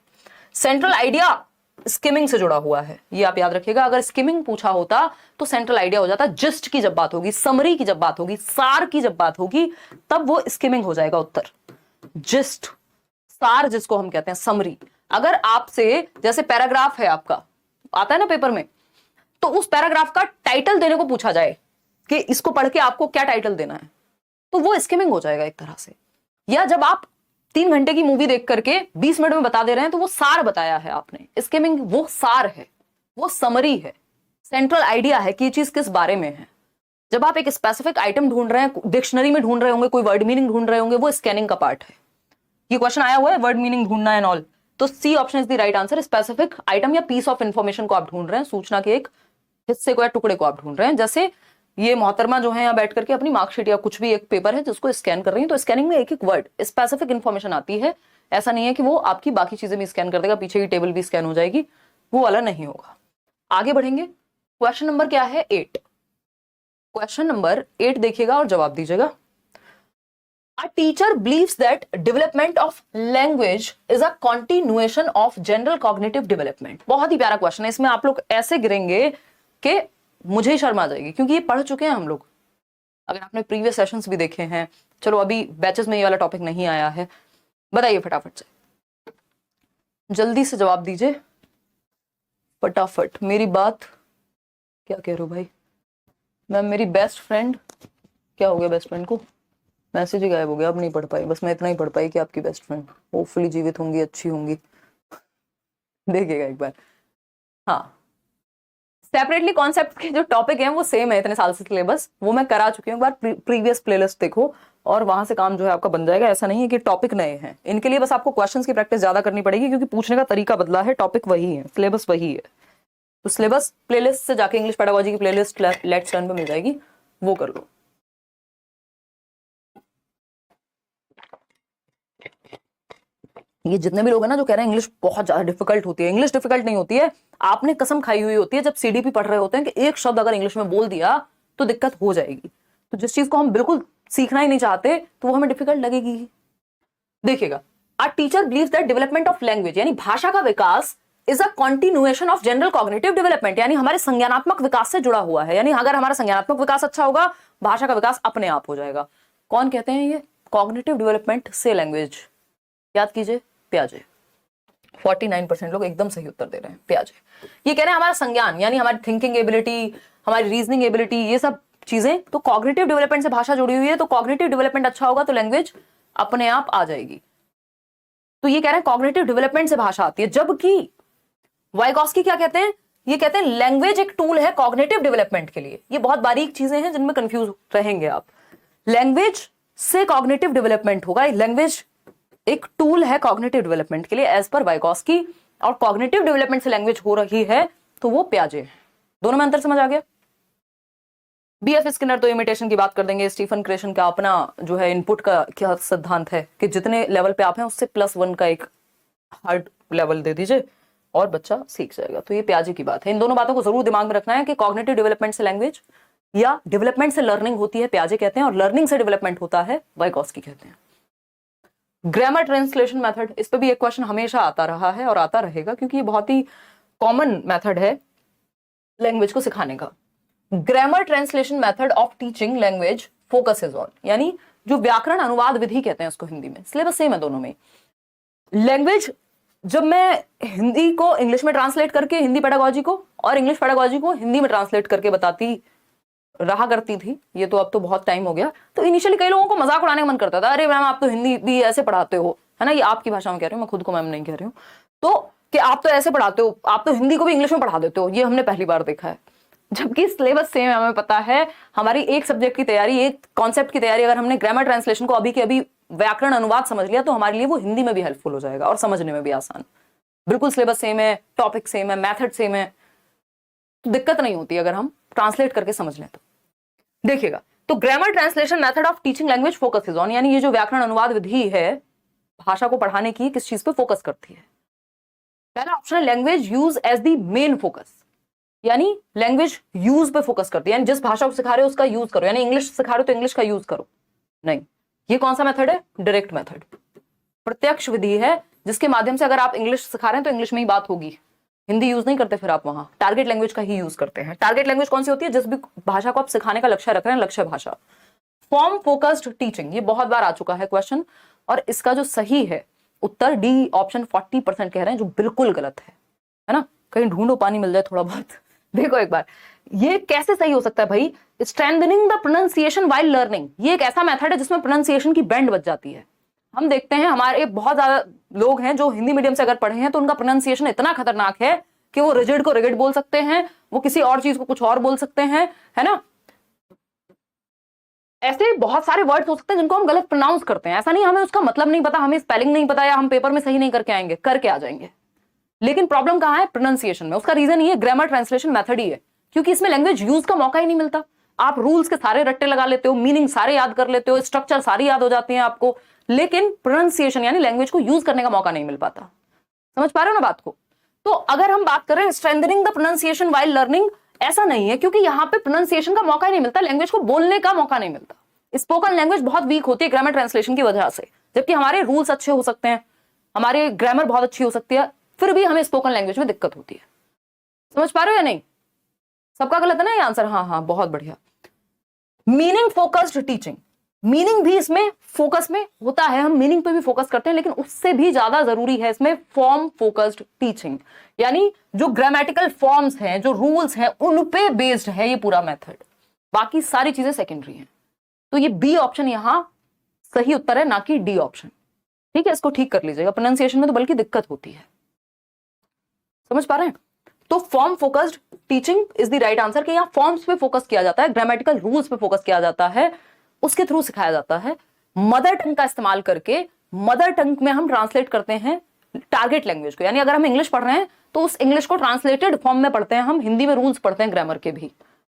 सेंट्रल आइडिया स्किमिंग से जुड़ा हुआ है, ये आप याद रखिएगा। अगर स्किमिंग पूछा होता तो सेंट्रल आइडिया हो जाता। जिस्ट की जब बात होगी, समरी की जब बात होगी, सार की जब बात होगी, तब वो स्किमिंग हो जाएगा उत्तर। जिस्ट, सार जिसको हम कहते हैं, समरी। अगर आपसे, जैसे पैराग्राफ है आपका, आता है ना पेपर में, तो उस पैराग्राफ का टाइटल देने को पूछा जाए कि इसको पढ़ के आपको क्या टाइटल देना है, तो वो स्किमिंग हो जाएगा एक तरह से। या जब आप 3 घंटे की मूवी देख करके 20 मिनट में बता दे रहे हैं तो वो सार बताया है आपने, स्किमिंग वो सार है, वो समरी है, सेंट्रल आइडिया है कि ये चीज किस बारे में है। जब आप एक स्पेसिफिक आइटम ढूंढ रहे हैं, डिक्शनरी में ढूंढ रहे होंगे, कोई वर्ड मीनिंग ढूंढ रहे होंगे, वो स्कैनिंग का पार्ट है। ये क्वेश्चन आया हुआ है, वर्ड मीनिंग ढूंढना एंड ऑल, तो C option is the right answer. Specific item या पीस ऑफ इंफॉर्मेशन को आप ढूंढ रहे हैं, सूचना की एक हिस्से को या टुकड़े को आप ढूंढ रहे हैं। जैसे ये मोहतरमा जो है यहाँ बैठ करके अपनी मार्कशीट या कुछ भी एक पेपर है जिसको स्कैन कर रही है, तो स्कैनिंग में एक एक वर्ड स्पेसिफिक इन्फॉर्मेशन आती है। ऐसा नहीं है कि वो आपकी बाकी चीजें भी स्कैन कर देगा, पीछे की टेबल भी स्कैन हो जाएगी, वो वाला नहीं होगा। आगे बढ़ेंगे। क्वेश्चन नंबर क्या है? 8। क्वेश्चन नंबर 8 देखिएगा और जवाब दीजिएगा। A teacher believes that development of language is a continuation of general cognitive development। बहुत ही प्यारा क्वेश्चन है। इसमें आप लोग ऐसे गिरेंगे कि मुझे ही शर्म आ जाएगी, क्योंकि ये पढ़ चुके हैं हम लोग। अगर आपने प्रीवियस सेशंस भी देखे हैं, चलो अभी बैचेस में ये वाला टॉपिक नहीं आया है। बताइए फटाफट से, जल्दी से जवाब दीजिए फटाफट। मेरी बात क्या कह रहे हो भाई? मैम मेरी बेस्ट फ्रेंड, क्या हो गया बेस्ट फ्रेंड को? मैसेज ही गायब हो गया, अब नहीं पढ़ पाई। बस मैं इतना ही पढ़ पाई कि आपकी बेस्ट फ्रेंड होपफुली जीवित होंगी, अच्छी होंगी। देखिएगा एक बार। हाँ, सेपरेटली कॉन्सेप्ट के जो टॉपिक हैं वो सेम है इतने साल से सिलेबस, वो मैं करा चुकी हूँ। एक बार प्रीवियस प्लेलिस्ट देखो और वहां से काम जो है आपका बन जाएगा। ऐसा नहीं है कि टॉपिक नए हैं, इनके लिए बस आपको क्वेश्चंस की प्रैक्टिस ज्यादा करनी पड़ेगी, क्योंकि पूछने का तरीका बदला है, टॉपिक वही है, सिलेबस वही है। तो सिलेबस प्लेलिस्ट से जाके इंग्लिश पेडागोजी की प्लेलिस्ट लेट्स लर्न पे मिल जाएगी, वो कर लो। ये जितने भी लोग हैं ना जो कह रहे हैं इंग्लिश बहुत ज्यादा डिफिकल्ट होती है, इंग्लिश डिफिकल्ट नहीं होती है। आपने कसम खाई हुई होती है जब सीडीपी पढ़ रहे होते हैं कि एक शब्द अगर इंग्लिश में बोल दिया तो दिक्कत हो जाएगी। तो जिस चीज को हम बिल्कुल सीखना ही नहीं चाहते तो वो हमें डिफिकल्ट लगेगी। देखिएगा, a teacher believes that development of language, यानी भाषा का विकास, is a continuation of general cognitive development, यानी हमारे संज्ञानात्मक विकास से जुड़ा हुआ है। यानी अगर हमारा संज्ञानात्मक विकास अच्छा होगा, भाषा का विकास अपने आप हो जाएगा। कौन कहते हैं ये? कॉग्निटिव डेवलपमेंट से लैंग्वेज। याद कीजिए, प्याजे। 49% लोग एकदम सही उत्तर दे रहे हैं, प्याजे। ये कह रहे हैं हमारा संज्ञान, यानी हमारी थिंकिंग एबिलिटी, हमारी रीजनिंग एबिलिटी, ये सब चीजें तो कॉग्निटिव डेवलपमेंट से भाषा जुड़ी हुई है। तो कॉग्निटिव डेवलपमेंट अच्छा होगा तो लैंग्वेज अपने आप आ जाएगी। तो ये कह रहे हैं कॉग्निटिव डेवलपमेंट से भाषा आती है। जबकि वाइगॉस्की क्या कहते हैं? ये कहते हैं लैंग्वेज एक टूल है कॉग्निटिव डेवलपमेंट के लिए। ये बहुत बारीक चीजें हैं जिनमें कंफ्यूज रहेंगे आप। लैंग्वेज से कॉग्निटिव डेवलपमेंट होगा, लैंग्वेज एक टूल है कॉग्निटिव डेवलपमेंट के लिए एज पर वाइगॉस्की, और कॉग्निटिव डेवलपमेंट से लैंग्वेज हो रही है तो वो प्याजे है। दोनों में अंतर समझ आ गया? बीएफ स्किनर तो इमिटेशन की बात कर देंगे। स्टीफन क्रेशन का अपना जो है इनपुट का क्या सिद्धांत है कि जितने लेवल पे आप हैं उससे +1 का एक हार्ड लेवल दे दीजिए और बच्चा सीख जाएगा। तो ये प्याजे की बात है। इन दोनों बातों को जरूर दिमाग में रखना है कि कॉग्निटिव डेवलपमेंट से लैंग्वेज या डेवलपमेंट से लर्निंग होती है, प्याजे कहते हैं, और लर्निंग से डेवलपमेंट होता है, वाइगॉस्की कहते हैं। ग्रामर ट्रांसलेशन मेथड, इस पे भी एक क्वेश्चन हमेशा आता रहा है और आता रहेगा, क्योंकि ये बहुत ही कॉमन मेथड है लैंग्वेज को सिखाने का। Grammar translation method of teaching language focuses on, यानी जो व्याकरण अनुवाद विधि कहते हैं उसको हिंदी में, सिलेबस सेम है दोनों में। लैंग्वेज, जब मैं हिंदी को इंग्लिश में ट्रांसलेट करके हिंदी पेडागोजी को और इंग्लिश पेडागोजी को हिंदी में ट्रांसलेट करके बताती रहा करती थी, ये तो अब तो बहुत टाइम हो गया, तो इनिशियली कई लोगों को मजाक उड़ाने का मन करता था, अरे मैम आप तो हिंदी भी ऐसे पढ़ाते हो, है ना। ये आपकी भाषा में कह रही हूँ मैं, खुद को मैम नहीं कह रही हूँ। तो कि आप तो ऐसे पढ़ाते हो, आप तो हिंदी को भी इंग्लिश में पढ़ा देते हो, ये हमने पहली बार देखा है। जबकि सिलेबस सेम है, हमें पता है हमारी एक सब्जेक्ट की तैयारी, एक कॉन्सेप्ट की तैयारी, अगर हमने ग्रामर ट्रांसलेशन को अभी के अभी व्याकरण अनुवाद समझ लिया तो हमारे लिए वो हिंदी में भी हेल्पफुल हो जाएगा और समझने में भी आसान। बिल्कुल सिलेबस सेम है, टॉपिक सेम है, मैथड सेम है, तो दिक्कत नहीं होती अगर हम ट्रांसलेट करके समझ लें तो। देखिएगा, तो grammar translation method of teaching language focuses on, यानी ये जो व्याकरण अनुवाद विधि है भाषा को पढ़ाने की, किस चीज पे फोकस करती है? पहला ऑप्शन है language use as the main focus, यानी लैंग्वेज यूज पे फोकस करती है, यानी जिस भाषा को सिखा रहे हो उसका यूज करो, यानी इंग्लिश सिखा रहे हो तो इंग्लिश का यूज करो। नहीं, ये कौन सा मेथड है? डायरेक्ट मेथड, प्रत्यक्ष विधि है, जिसके माध्यम से अगर आप इंग्लिश सिखा रहे हैं तो इंग्लिश में ही बात होगी, हिंदी यूज नहीं करते, फिर आप वहां टारगेट लैंग्वेज का ही यूज करते हैं। टारगेट लैंग्वेज कौन सी होती है? जिस भी भाषा को आप सिखाने का लक्ष्य रख रहे हैं, लक्ष्य भाषा। फॉर्म फोकस्ड टीचिंग, ये बहुत बार आ चुका है क्वेश्चन, और इसका जो सही है उत्तर डी ऑप्शन 40% कह रहे हैं, जो बिल्कुल गलत है ना। कहीं ढूंढो, पानी मिल जाए थोड़ा बहुत। देखो एक बार, ये कैसे सही हो सकता है भाई? Strengthening the pronunciation while learning, ये एक ऐसा मेथड है जिसमें प्रोनाउंसिएशन की बैंड बच जाती है। हम देखते हैं हमारे बहुत ज्यादा लोग हैं जो हिंदी मीडियम से अगर पढ़े हैं तो उनका प्रोनाउंसिएशन इतना खतरनाक है कि वो रिजिड को रिजिड बोल सकते हैं, वो किसी और चीज को कुछ और बोल सकते हैं, है ना। ऐसे बहुत सारे वर्ड्स हो सकते हैं जिनको हम गलत प्रोनाउंस करते हैं। ऐसा नहीं हमें उसका मतलब नहीं पता, हमें स्पेलिंग नहीं पता, या हम पेपर में सही नहीं करके आ जाएंगे, लेकिन प्रॉब्लम कहां है? प्रोनाउंसिएशन में। उसका रीजन ये ग्रामर ट्रांसलेशन मेथड ही है क्योंकि इसमें लैंग्वेज यूज का मौका ही नहीं मिलता। आप रूल्स के सारे रट्टे लगा लेते हो, मीनिंग सारे याद कर लेते हो, स्ट्रक्चर सारी याद हो जाती है आपको, लेकिन प्रोनाउंसिएशन यानी लैंग्वेज को यूज करने का मौका नहीं मिल पाता। समझ पा रहे हो ना बात को? तो अगर हम बात करें strengthening the pronunciation while learning, ऐसा नहीं है, क्योंकि यहां पे प्रोनाउंसिएशन का मौका ही नहीं मिलता, लैंग्वेज को बोलने का मौका नहीं मिलता। स्पोकन लैंग्वेज बहुत वीक होती है ग्रामर ट्रांसलेशन की वजह से, जबकि हमारे रूल्स अच्छे हो सकते हैं, हमारी ग्रामर बहुत अच्छी हो सकती है, फिर भी हमें स्पोकन लैंग्वेज में दिक्कत होती है। समझ पा रहे हो या नहीं? सबका गलत है ना ये आंसर? हाँ हाँ, बहुत बढ़िया। मीनिंग फोकस्ड टीचिंग, मीनिंग भी इसमें फोकस में होता है, हम मीनिंग पे भी फोकस करते हैं, लेकिन उससे भी ज्यादा जरूरी है इसमें फॉर्म फोकस्ड टीचिंग, यानी जो ग्रामेटिकल फॉर्म्स हैं, जो रूल्स हैं, उन पे बेस्ड है ये पूरा मेथड, बाकी सारी चीजें सेकेंडरी हैं। तो ये बी ऑप्शन यहां सही उत्तर है, ना कि डी ऑप्शन। ठीक है, इसको ठीक कर लीजिएगा, प्रोनाउंसिएशन में तो बल्कि दिक्कत होती है। समझ पा रहे हैं? तो form focused teaching is the right answer, कि यहां फॉर्म्स पे फोकस किया जाता है, ग्रामेटिकल रूल्स पे फोकस किया जाता है, उसके थ्रू सिखाया जाता है। मदर टंग का इस्तेमाल करके मदर टंग में हम ट्रांसलेट करते हैं टारगेट लैंग्वेज को, यानी अगर हम इंग्लिश पढ़ रहे हैं तो उस इंग्लिश को ट्रांसलेटेड फॉर्म में पढ़ते हैं हम, हिंदी में रूल्स पढ़ते हैं ग्रामर के भी,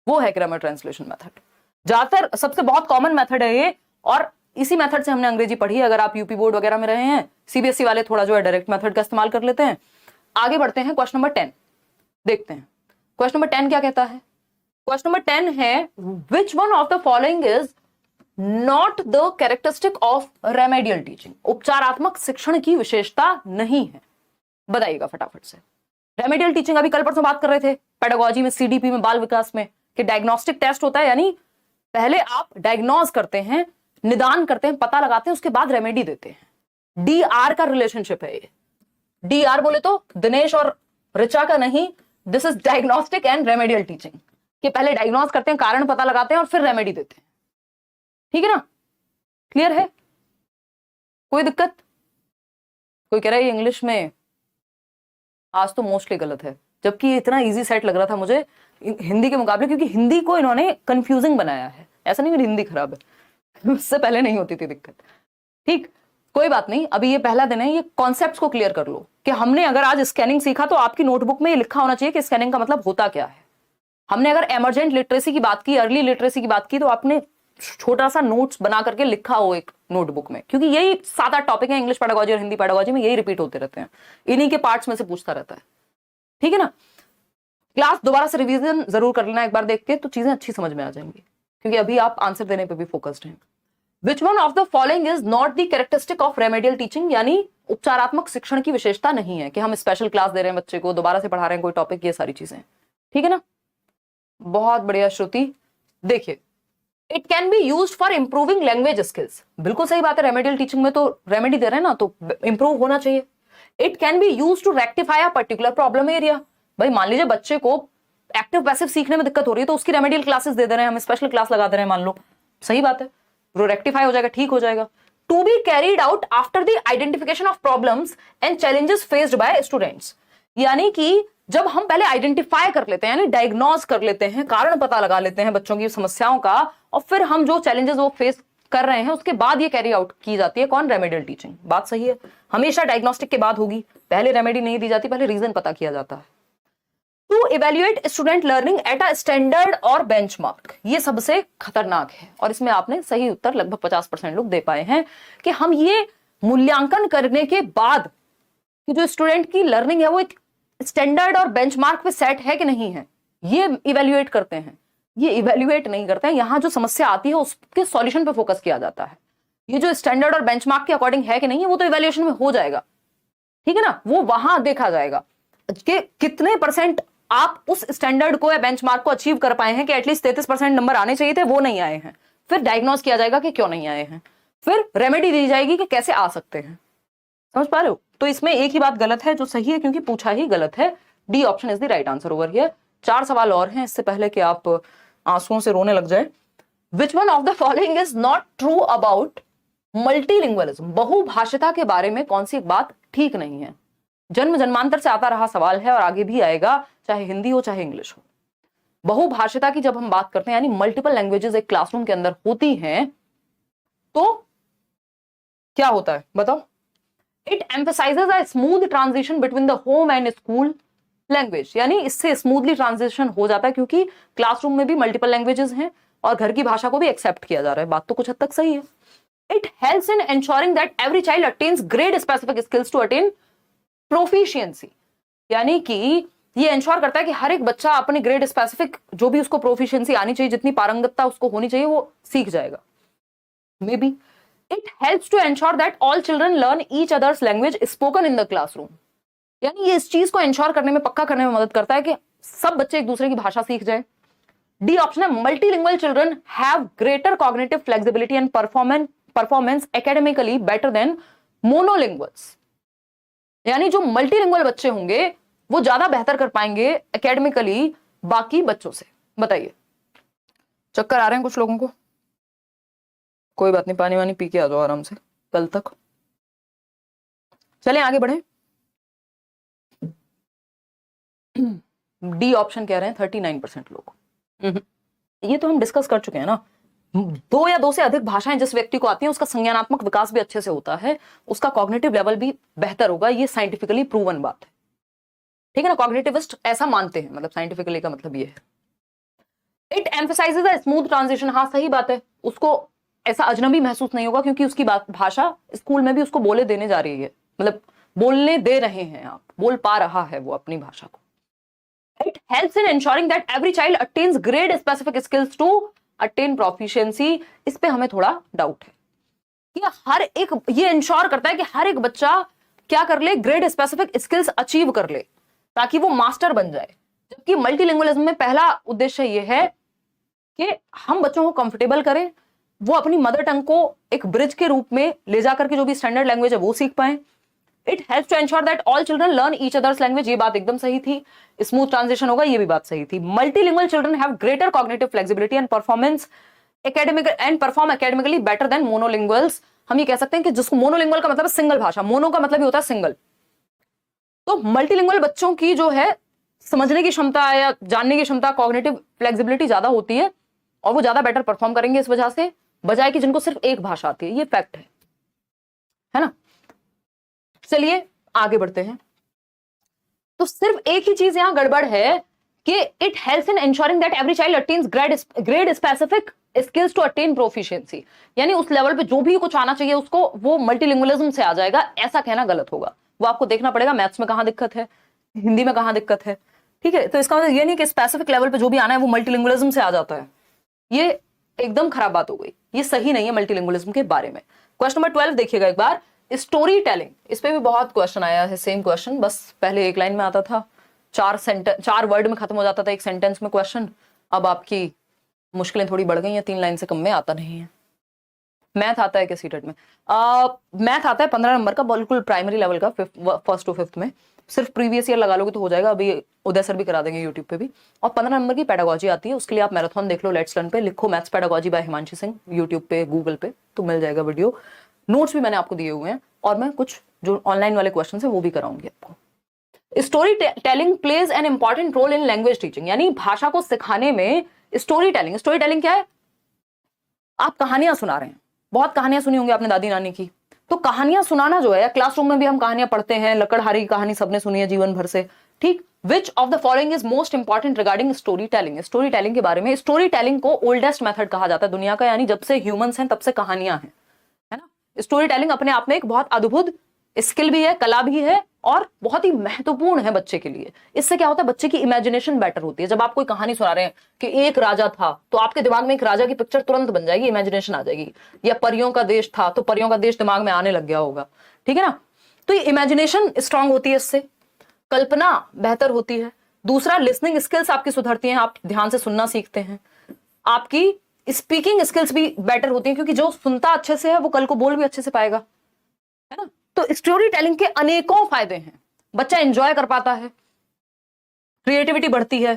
वो है ग्रामर ट्रांसलेशन मेथड। ज्यादातर सबसे बहुत कॉमन मेथड है ये, और इसी मेथड से हमने अंग्रेजी पढ़ी है। अगर आप यूपी बोर्ड वगैरह में रहे हैं, सीबीएसई वाले थोड़ा जो है डायरेक्ट मेथड का इस्तेमाल कर लेते हैं। आगे बढ़ते हैं, क्वेश्चन नंबर 10 देखते हैं। क्वेश्चन नंबर 10 क्या कहता है? क्वेश्चन नंबर 10 है, विच one of the following is not the characteristic of remedial teaching, उपचारात्मक शिक्षण की विशेषता नहीं है। बताइएगा फटाफट से। रेमेडियल टीचिंग अभी कल परसों बात कर रहे थे, पेडागोजी में, सीडीपी में, बाल विकास में, कि डायग्नोस्टिक टेस्ट होता है, यानी पहले आप डायग्नोज करते हैं, निदान करते हैं, पता लगाते हैं, उसके बाद रेमेडी देते हैं। डीआर का रिलेशनशिप है ये। डीआर बोले तो दिनेश और ऋचा का नहीं, this is diagnostic and remedial teaching, कि पहले डायग्नोज करते हैं, कारण पता लगाते हैं और फिर रेमेडी देते हैं। ठीक है ना? क्लियर है? कोई दिक्कत? कोई कह रहा है इंग्लिश में आज तो मोस्टली गलत है, जबकि इतना इजी सेट लग रहा था मुझे हिंदी के मुकाबले, क्योंकि हिंदी को इन्होंने कंफ्यूजिंग बनाया है। ऐसा नहीं मेरी हिंदी खराब है, उससे पहले नहीं होती थी दिक्कत। ठीक, कोई बात नहीं, अभी ये पहला दिन है, ये कॉन्सेप्ट्स को क्लियर कर लो कि हमने अगर आज स्कैनिंग सीखा तो आपकी नोटबुक में ये लिखा होना चाहिए कि स्कैनिंग का मतलब होता क्या है। हमने अगर एमरजेंट लिटरेसी की बात की, अर्ली लिटरेसी की बात की, तो आपने छोटा सा नोट्स बना करके लिखा हो एक नोटबुक में, क्योंकि यही 7-8 टॉपिक है इंग्लिश पेडागोजी और हिंदी पेडागोजी में, यही रिपीट होते रहते हैं, इन्हीं के पार्ट्स में से पूछता रहता है। ठीक है ना? क्लास दोबारा से रिवीजन जरूर कर लेना एक बार देख के, तो चीजें अच्छी समझ में आ जाएंगी, क्योंकि अभी आप आंसर देने पे भी फोकस्ड हैं। Which one of the following is not the characteristic of remedial teaching, यानी उपचारात्मक शिक्षण की विशेषता नहीं है, कि हम स्पेशल क्लास दे रहे हैं बच्चे को, दोबारा से पढ़ा रहे हैं कोई टॉपिक, ये सारी चीजें। ठीक है ना? बहुत बढ़िया श्रुति। देखिए, it can be used for improving language skills, बिल्कुल सही बात है, रेमेडियल टीचिंग में तो रेमेडी दे रहे हैं ना, तो इंप्रूव होना चाहिए। It can be used to rectify a particular problem area, भाई मान लीजिए बच्चे को एक्टिव पैसिव सीखने में दिक्कत हो रही है, तो उसकी रेमेडियल क्लासेस दे रहे हैं हम, स्पेशल क्लास लगा दे रहे हैं, मान लो, सही बात है, वो रेक्टिफाई हो जाएगा, ठीक हो जाएगा। To be carried out after the identification of problems and challenges faced by students, यानी कि जब हम पहले आइडेंटिफाई कर लेते हैं, यानी डायग्नोज कर लेते हैं, कारण पता लगा लेते हैं बच्चों की समस्याओं का, और फिर हम जो चैलेंजेस वो फेस कर रहे हैं उसके बाद ये कैरी आउट की जाती है, कौन? Remedial teaching. बात सही है, हमेशा डायग्नोस्टिक के बाद होगी, पहले रेमेडी नहीं दी जाती, पहले रीजन पता किया जाता है। To evaluate student learning at a standard और बेंचमार्क, ये सबसे खतरनाक है, और इसमें आपने सही उत्तर लगभग 50% लोग दे पाए हैं, कि हम ये मूल्यांकन करने के बाद कि जो स्टूडेंट की लर्निंग है वो एक स्टैंडर्ड और बेंचमार्क पे सेट है कि नहीं है, ये इवेल्युएट करते हैं। ये इवेल्युएट नहीं करते हैं, यहां जो समस्या आती है उसके सॉल्यूशन पे फोकस किया जाता है। ये जो स्टैंडर्ड और बेंचमार्क के अकॉर्डिंग है कि नहीं है, वो तो इवेल्युएशन में हो जाएगा, ठीक है ना, वो वहां देखा जाएगा कि कितने % आप उस स्टैंडर्ड को या बेंचमार्क को अचीव कर पाए हैं, कि एटलीस्ट 33% नंबर आने चाहिए थे, वो नहीं आए हैं। फिर डायग्नोज किया जाएगा कि क्यों नहीं आए हैं, फिर रेमेडी दी जाएगी कि कैसे आ सकते हैं। समझ पा रहे हो? तो इसमें एक ही बात गलत है जो सही है, क्योंकि पूछा ही गलत है। D option is the right answer over here. 4 सवाल और हैं इससे पहले कि आप आंसुओं से रोने लग जाए। Which one of the following is not true about multilingualism, बहुभाषिता के बारे में कौन सी एक बात ठीक नहीं है? जन्म जन्मांतर से आता रहा सवाल है और आगे भी आएगा, चाहे हिंदी हो चाहे इंग्लिश हो। बहुभाषिता की जब हम बात करते हैं, यानी मल्टीपल लैंग्वेजेस एक क्लासरूम के अंदर होती हैं, तो क्या होता है बताओ? It emphasises a smooth transition between the home and school language, यानी इससे स्मूथली ट्रांजिशन हो जाता है क्योंकि क्लासरूम में भी मल्टीपल लैंग्वेजेस हैं और घर की भाषा को भी एक्सेप्ट किया जा रहा है। बात तो कुछ हद तक सही है। It helps in ensuring that every child attains grade specific skills to attain proficiency, यानी कि ये इंश्योर करता है कि हर एक बच्चा अपने ग्रेड स्पेसिफिक जो भी उसको प्रोफिशिएंसी आनी चाहिए, जितनी पारंगतता उसको होनी चाहिए, वो सीख जाएगा। Maybe it helps to ensure that all children learn each others language spoken in the classroom, यानी ये इस चीज को इंश्योर करने में, पक्का करने में मदद करता है कि सब बच्चे एक दूसरे की भाषा सीख जाए। डी ऑप्शन है, multilingual children have greater cognitive flexibility and performance academically better than monolinguals, यानी जो मल्टीलिंगुअल बच्चे होंगे वो ज्यादा बेहतर कर पाएंगे एकेडमिकली बाकी बच्चों से। बताइए, चक्कर आ रहे हैं कुछ लोगों को? कोई बात नहीं, पानी वानी पी के आ जाओ आराम से कल तक। चलें आगे बढ़े। डी ऑप्शन कह रहे हैं 39% लोग। ये तो हम डिस्कस कर चुके हैं ना, 2 या 2 से अधिक भाषाएं जिस व्यक्ति को आती हैं उसका संज्ञानात्मक विकास भी अच्छे से होता है, उसका कॉग्निटिव लेवल भी बेहतर होगा, ये साइंटिफिकली प्रूवन बात है। ठीक है ना, कॉग्निटिविस्ट ऐसा मानते हैं, मतलब साइंटिफिकली का मतलब ये है। It emphasises a smooth transition, हाँ सही बात है, उसको ऐसा अजनबी महसूस नहीं होगा क्योंकि उसकी भाषा स्कूल में भी उसको बोले देने जा रही है, मतलब बोलने दे रहे हैं आप, बोल पा रहा है वो अपनी भाषा को। It helps in ensuring that every child attains grade specific skills to attain proficiency। इस पे हमें थोड़ा डाउट है कि हर एक, ये इंश्योर करता है कि हर एक बच्चा क्या कर ले, ग्रेड स्पेसिफिक स्किल्स अचीव कर ले ताकि वो मास्टर बन जाए। जबकि मल्टीलिंगुअलिज्म में पहला उद्देश्य ये है कि हम बच्चों को कंफर्टेबल करें, वो अपनी मदर टंग को एक ब्रिज के रूप में ले जाकर के जो भी स्टैंडर्ड लैंग्वेज है वो सीख पाए। It helps to ensure that all children learn each others language, ये बात एकदम सही थी। स्मूथ ट्रांजिशन होगा, ये भी बात सही थी। Multilingual children have greater cognitive flexibility and perform academically better than monolinguals. हम ये कह सकते हैं कि जिसको मोनोलिंगुअल का मतलब है सिंगल भाषा, मोनो का मतलब ही होता है सिंगल। तो मल्टीलिंगुअल बच्चों की जो है समझने की क्षमता या जानने की क्षमता, कॉग्निटिव फ्लेक्सिबिलिटी ज्यादा होती है और वो ज्यादा बेटर परफॉर्म करेंगे इस वजह से, बजाय कि जिनको सिर्फ एक भाषा आती है। ये फैक्ट है ना। चलिए आगे बढ़ते हैं। तो सिर्फ एक ही चीज यहां गड़बड़ है कि it helps in ensuring that every child attains grade specific skills to attain proficiency, यानी उस लेवल पे जो भी कुछ आना चाहिए उसको वो मल्टीलिंगुअलिज्म से आ जाएगा, ऐसा कहना गलत होगा। वो आपको देखना पड़ेगा मैथ्स में कहां दिक्कत है, हिंदी में कहां दिक्कत है। ठीक है, तो इसका मतलब ये नहीं कि स्पेसिफिक लेवल पे जो भी आना है वो मल्टीलिंगुअलिज्म से आ जाता है, ये एकदम खराब बात हो गई, ये सही नहीं है मल्टीलिंगुअलिज्म के बारे में। क्वेश्चन नंबर 12 देखिएगा एक बार, स्टोरी टेलिंग। इस पे भी बहुत क्वेश्चन आया है, सेम क्वेश्चन, बस पहले एक लाइन में आता था, 4 वर्ड में खत्म हो जाता था एक सेंटेंस में क्वेश्चन। अब आपकी मुश्किलें थोड़ी बढ़ गई हैं, 3 लाइन से कम में आता नहीं है। मैथ आता है क्या सीटेट में? मैथ आता है 15 नंबर का, बिल्कुल प्राइमरी लेवल का, 1st to 5th में। सिर्फ प्रीवियस ईयर लगा लोगे तो हो जाएगा, अभी उदय सर भी करा देंगे यूट्यूब पे भी। और 15 नंबर की पेडागोजी आती है, उसके लिए आप मैराथन देख लो, लेट्स लर्न पे लिखो maths pedagogy by Himanshi Singh, YouTube पे गूगल पे तो मिल जाएगा वीडियो। नोट्स भी मैंने आपको दिए हुए हैं और मैं कुछ जो ऑनलाइन वाले क्वेश्चन है वो भी कराऊंगी आपको। Story telling plays an important role in language teaching, यानी भाषा को सिखाने में स्टोरी टेलिंग क्या है? आप कहानियां सुना रहे हैं, बहुत कहानियां सुनी होंगी आपने दादी नानी की, तो कहानियां सुनाना जो है, क्लासरूम में भी हम कहानियां पढ़ते हैं, लकड़हारी की कहानी सबने सुनी है जीवन भर से, ठीक। Which of the following is most important regarding story telling? Story telling के बारे में, स्टोरी टेलिंग को ओल्डेस्ट मेथड कहा जाता है दुनिया का, यानी जब से ह्यूमंस हैं तब से कहानियां हैं, है ना। स्टोरी टेलिंग अपने आप में एक बहुत अद्भुत स्किल भी है, कला भी है और बहुत ही महत्वपूर्ण है बच्चे के लिए। इससे क्या होता है, बच्चे की इमेजिनेशन बेटर होती है। जब आप कोई कहानी सुना रहे हैं कि एक राजा था, तो आपके दिमाग में एक राजा की पिक्चर तुरंत बन जाएगी, इमेजिनेशन आ जाएगी। या परियों का देश था, तो परियों का देश दिमाग में आने लग गया होगा, ठीक है ना। तो ये इमेजिनेशन स्ट्रांग होती है, इससे कल्पना बेहतर होती है। दूसरा, लिसनिंग स्किल्स आपकी सुधरती हैं, आप ध्यान से सुनना सीखते हैं। आपकी स्पीकिंग स्किल्स भी बेटर होती हैं, क्योंकि जो सुनता अच्छे से है वो कल को बोल भी अच्छे से पाएगा, है ना। तो स्टोरी टेलिंग के अनेकों फायदे हैं। बच्चा एंजॉय कर पाता है, क्रिएटिविटी बढ़ती है,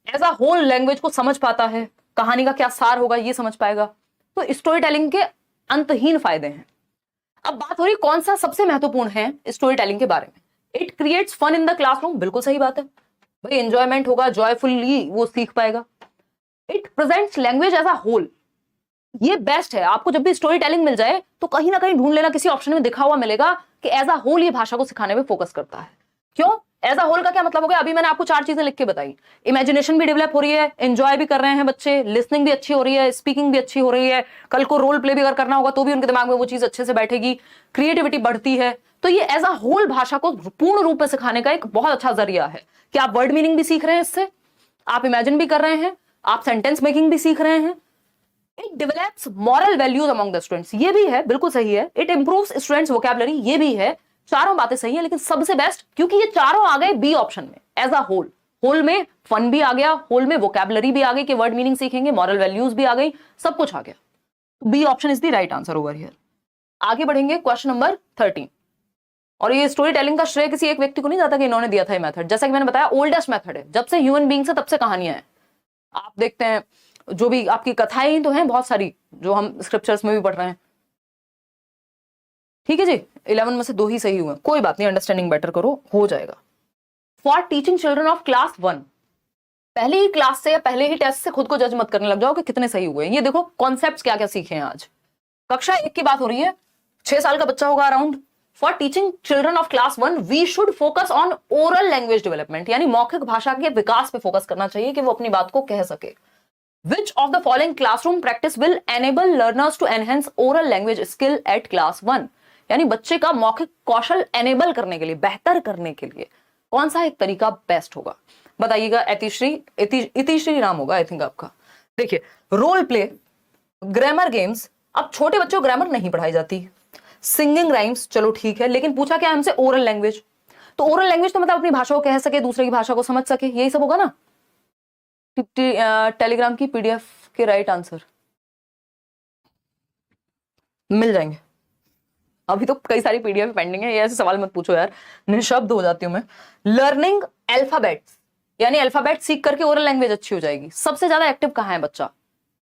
एज अ होल लैंग्वेज को समझ पाता है, कहानी का क्या सार होगा ये समझ पाएगा। तो स्टोरी टेलिंग के अंतहीन फायदे हैं। अब बात हो रही कौन सा सबसे महत्वपूर्ण है स्टोरी टेलिंग के बारे में। It creates fun in the classroom, बिल्कुल सही बात है भाई, एंजॉयमेंट होगा, जॉयफुली वो सीख पाएगा। It presents language as a whole, ये बेस्ट है। आपको जब भी स्टोरी टेलिंग मिल जाए तो कहीं ना कहीं ढूंढ लेना, किसी ऑप्शन में दिखा हुआ मिलेगा कि एज अ होल ये भाषा को सिखाने में फोकस करता है। क्यों? एज अ होल का क्या मतलब हो गया, अभी मैंने आपको 4 चीजें लिख के बताई। इमेजिनेशन भी डेवलप हो रही है, एंजॉय भी कर रहे हैं बच्चे, लिसनिंग भी अच्छी हो रही है, स्पीकिंग भी अच्छी हो रही है, कल को रोल प्ले भी अगर करना होगा तो भी उनके दिमाग में वो चीज अच्छे से बैठेगी, क्रिएटिविटी बढ़ती है। तो ये एज अ होल भाषा को पूर्ण रूप में सिखाने का एक बहुत अच्छा जरिया है कि आप वर्ड मीनिंग भी सीख रहे हैं इससे, आप इमेजिन भी कर रहे हैं, आप सेंटेंस मेकिंग भी सीख रहे हैं। It develops moral values among the students, ये भी है, बिल्कुल सही है। इट इंप्रूव्स स्टूडेंट्स वोकैबुलरी, ये भी है। चारों बातें सही है, लेकिन सबसे बेस्ट, क्योंकि ये चारों आ गए बी ऑप्शन में एज अ होल। होल में फन भी आ गया, होल में वोकैबुलरी भी आ गई कि वर्ड मीनिंग सीखेंगे, मॉरल वैल्यूज भी आ गई, सब कुछ आ गया। B option is the right answer over here. आगे बढ़ेंगे क्वेश्चन नंबर 13। और ये स्टोरी टेलिंग का श्रेय किसी एक व्यक्ति को नहीं जाता कि इन्होंने दिया था ये मेथड। जैसा कि मैंने बताया, ओल्डेस्ट मेथड है, जब से ह्यूमन बीइंग्स है तब से कहानियां हैं। आप देखते हैं जो भी आपकी कथाएं ही तो हैं बहुत सारी, जो हम स्क्रिप्चर्स में भी पढ़ रहे हैं। ठीक है जी, 11 में से 2 ही सही हुए, कोई बात नहीं, अंडरस्टैंडिंग बेटर करो, हो जाएगा। For teaching children of class 1, पहले ही क्लास से या पहले ही टेस्ट से खुद को जज मत करने लग जाओ कि कितने सही हुए। ये देखो कॉन्सेप्ट्स क्या क्या सीखे हैं आज। कक्षा 1 की बात हो रही है, 6 साल का बच्चा होगा around. For teaching children of class 1 we should focus on oral language development, यानी मौखिक भाषा के विकास पे फोकस करना चाहिए कि वो अपनी बात को कह सके। Which of the following classroom practice will enable learners to enhance oral language skill at class 1? यानी बच्चे का मौखिक कौशल एनेबल करने के लिए, बेहतर करने के लिए कौन सा एक तरीका बेस्ट होगा, बताइएगा। इतिश्री नाम होगा आई थिंक आपका। देखिए, रोल प्ले, ग्रामर गेम्स, अब छोटे बच्चों को ग्रामर नहीं पढ़ाई जाती, सिंगिंग राइम्स चलो ठीक है, लेकिन पूछा क्या हमसे, ओरल लैंग्वेज। तो ओरल लैंग्वेज तो मतलब अपनी भाषा को कह सके, दूसरे की भाषा को समझ सके, यही सब होगा ना। टेलीग्राम की पीडीएफ के राइट आंसर मिल जाएंगे। अभी तो कई सारी पीडीएफ पेंडिंग है, ये ऐसे सवाल मत पूछो यार, निशब्द हो जाती हूं मैं। लर्निंग अल्फाबेट्स, यानी अल्फाबेट सीख करके ओरल लैंग्वेज अच्छी हो जाएगी। सबसे ज्यादा एक्टिव कहां है बच्चा,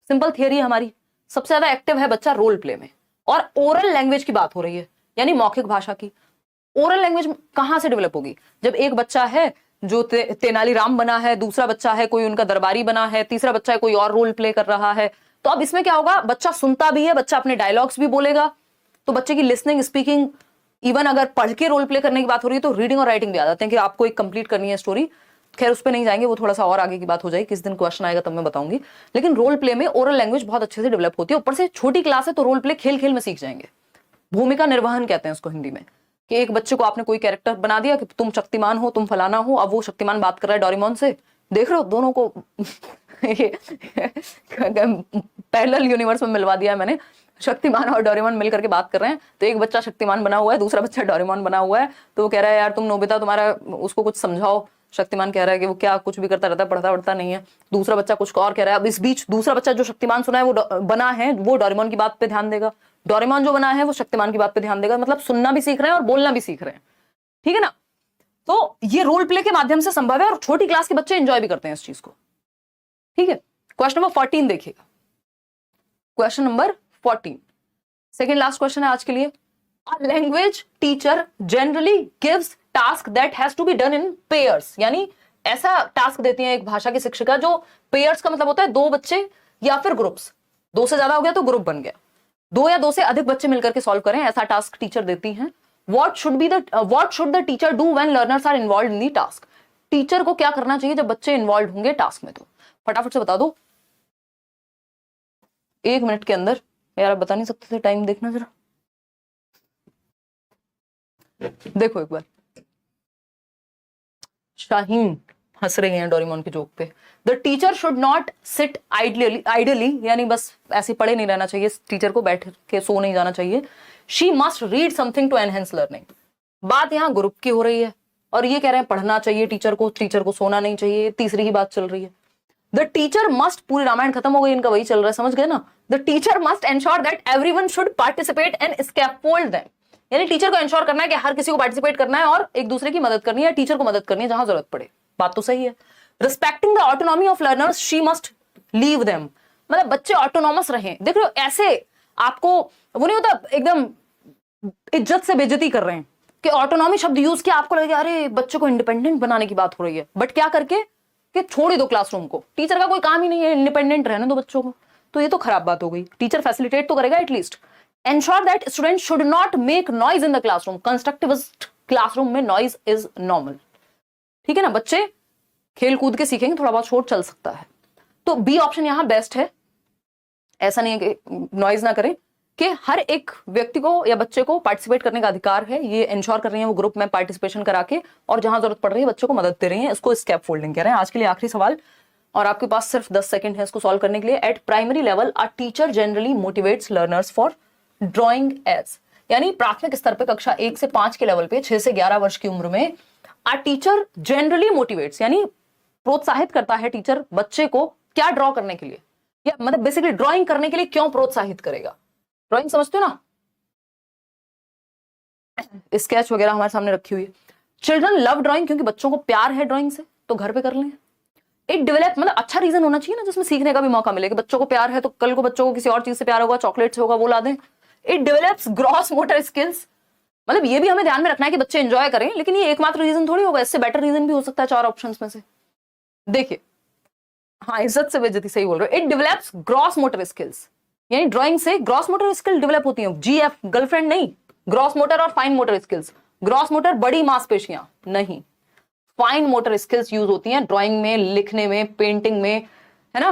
सिंपल थियरी हमारी, सबसे ज्यादा एक्टिव है बच्चा रोल प्ले में। और ओरल लैंग्वेज की बात हो रही है, यानी मौखिक भाषा की। ओरल लैंग्वेज कहां से डेवलप होगी, जब एक बच्चा है जो तेनालीराम बना है, दूसरा बच्चा है कोई उनका दरबारी बना है, तीसरा बच्चा है कोई और रोल प्ले कर रहा है। तो अब इसमें क्या होगा, बच्चा सुनता भी है, बच्चा अपने डायलॉग्स भी बोलेगा, तो बच्चे की लिसनिंग, स्पीकिंग, इवन अगर पढ़ के रोल प्ले करने की बात हो रही है तो रीडिंग और राइटिंग भी आ जाते हैं कि आपको एक कंप्लीट करनी है स्टोरी। खैर उस पर नहीं जाएंगे, वो थोड़ा सा और आगे की बात हो जाएगी, किस दिन क्वेश्चन आएगा तब मैं बताऊंगी। लेकिन रोल प्ले में ओरल लैंग्वेज बहुत अच्छे से डेवलप होती है। ऊपर से छोटी क्लास है तो रोल प्ले खेल खेल में सीख जाएंगे। भूमिका निर्वहन कहते हैं उसको हिंदी में, कि एक बच्चे को आपने कोई कैरेक्टर बना दिया कि तुम शक्तिमान हो, तुम फलाना हो, अब वो शक्तिमान बात कर रहा है डोरेमोन से, देख रहे हो दोनों को पैरेलल यूनिवर्स में मिलवा दिया है मैंने, शक्तिमान और डोरेमोन मिलकर के बात कर रहे हैं। तो एक बच्चा शक्तिमान बना हुआ है, दूसरा बच्चा डोरेमोन बना हुआ है, तो वो कह रहा है यार तुम नोबिता, तुम्हारा उसको कुछ समझाओ। शक्तिमान कह रहा है कि वो क्या कुछ भी करता रहता है, पढ़ता पढ़ता नहीं है। दूसरा बच्चा कुछ और कह रहा है। अब इस बीच दूसरा बच्चा जो शक्तिमान सुना है वो बना है, वो डोरेमोन की बात पे ध्यान देगा, डोरेमोन जो बना है वो शक्तिमान की बात पे ध्यान देगा। मतलब सुनना भी सीख रहे हैं और बोलना भी सीख रहे हैं, ठीक है ना। तो ये रोल प्ले के माध्यम से संभव है और छोटी क्लास के बच्चे एंजॉय भी करते हैं इस चीज को, ठीक है। क्वेश्चन नंबर 14 देखिएगा, question number 14, second last question है आज के लिए। A language teacher generally gives task that has to be done in pairs, यानी ऐसा टास्क देती है एक भाषा की शिक्षिका जो पेयर्स का मतलब होता है 2 बच्चे या फिर ग्रुप्स, 2 से ज्यादा हो गया तो ग्रुप बन गया, 2 या 2 से अधिक बच्चे मिलकर के सॉल्व करें, ऐसा टास्क टीचर देती हैं। What should the teacher do when learners are involved in the task? Teacher को क्या करना चाहिए जब बच्चे इन्वॉल्व होंगे टास्क में, तो फटाफट से बता दो 1 मिनट के अंदर। यार आप बता नहीं सकते थे, टाइम देखना जरा, देखो एक बार। शाहीन हंस रही हैं डोरेमोन के जोक पे। The teacher should not sit ideally, यानी बस ऐसे पढ़े नहीं रहना चाहिए, टीचर को बैठ के सो नहीं जाना चाहिए। She must read something to enhance learning. बात यहाँ ग्रुप की हो रही है और ये कह रहे हैं पढ़ना चाहिए टीचर को सोना नहीं चाहिए, तीसरी ही बात चल रही है। द टीचर मस्ट, पूरी रामायण खत्म हो गई, इनका वही चल रहा है, समझ गए ना। The teacher must ensure that everyone should participate and scaffold them, यानी टीचर को एंश्योर करना है कि हर किसी को पार्टिसिपेट करना है और एक दूसरे की मदद करनी है, टीचर को मदद करनी है जहां जरूरत पड़े। बात तो सही है। Respecting the autonomy of learners she must leave them, मतलब बच्चे ऑटोनॉमस रहें। देख रहे हो ऐसे आपको वो नहीं होता एकदम इज्जत से बेइज्जती कर रहे हैं कि ऑटोनॉमी शब्द यूज किया, आपको लगेगा अरे बच्चे को इंडिपेंडेंट बनाने की बात हो रही है, बट क्या करके कि छोड़ ही दो क्लासरूम को, टीचर का कोई काम ही नहीं है इंडिपेंडेंट रहने दो बच्चों को, तो ये तो खराब बात हो गई। टीचर फैसिलिटेट तो करेगा at least. Ensure that students should not make noise in the classroom. Constructivist classroom में noise is normal. ठीक है ना, बच्चे खेल कूद के सीखेंगे, थोड़ा बहुत शोर चल सकता है। तो बी ऑप्शन यहां बेस्ट है। ऐसा नहीं है कि नॉइज ना करें, कि हर एक व्यक्ति को या बच्चे को पार्टिसिपेट करने का अधिकार है। ये इंश्योर कर रही है वो ग्रुप में पार्टिसिपेशन करा के, और जहां जरूरत पड़ रही है बच्चों को मदद दे रही है। इसको स्कैप फोल्डिंग कह रहे हैं। आज के लिए आखिरी सवाल, और आपके पास सिर्फ 10 सेकंड है इसको सॉल्व करने के लिए। At primary level a teacher generally motivates learners for drawing as, यानी प्राथमिक स्तर पे कक्षा 1 से 5 के लेवल पे 6 से 11 वर्ष की उम्र में अ टीचर जनरली मोटिवेट्स, यानी प्रोत्साहित करता है टीचर बच्चे को क्या ड्रॉ करने के लिए, या मतलब बेसिकली ड्राइंग करने के लिए क्यों प्रोत्साहित करेगा। ड्राइंग समझते हो ना, स्केच वगैरह हमारे सामने रखी हुई है। चिल्ड्रन लव ड्राइंग, क्योंकि बच्चों को प्यार है ड्राइंग से, तो घर पे कर लें। इट डेवलप, मतलब अच्छा रीजन होना चाहिए ना जिसमें सीखने का भी मौका मिले, कि बच्चों को प्यार है तो कल को बच्चों को किसी और चीज से प्यार होगा, चॉकलेट से होगा, वो ला दें। It develops gross motor skills, मतलब ये भी हमें ध्यान में रखना है कि बच्चे एंजॉय करें, लेकिन ये एकमात्र रीजन थोड़ी होगा, इससे बेटर रीजन भी हो सकता है 4 ऑप्शंस में से। देखिए, हाँ इज्जत से बेइज्जती, सही बोल रहे हो। It develops gross motor skills, यानी ड्राइंग से ग्रॉस मोटर स्किल डेवलप होती है। जीएफ गर्लफ्रेंड नहीं, ग्रॉस मोटर और fine motor skills. Gross motor बड़ी मांसपेशियां नहीं, फाइन मोटर स्किल्स यूज होती हैं ड्राइंग में, लिखने में, पेंटिंग में, है ना,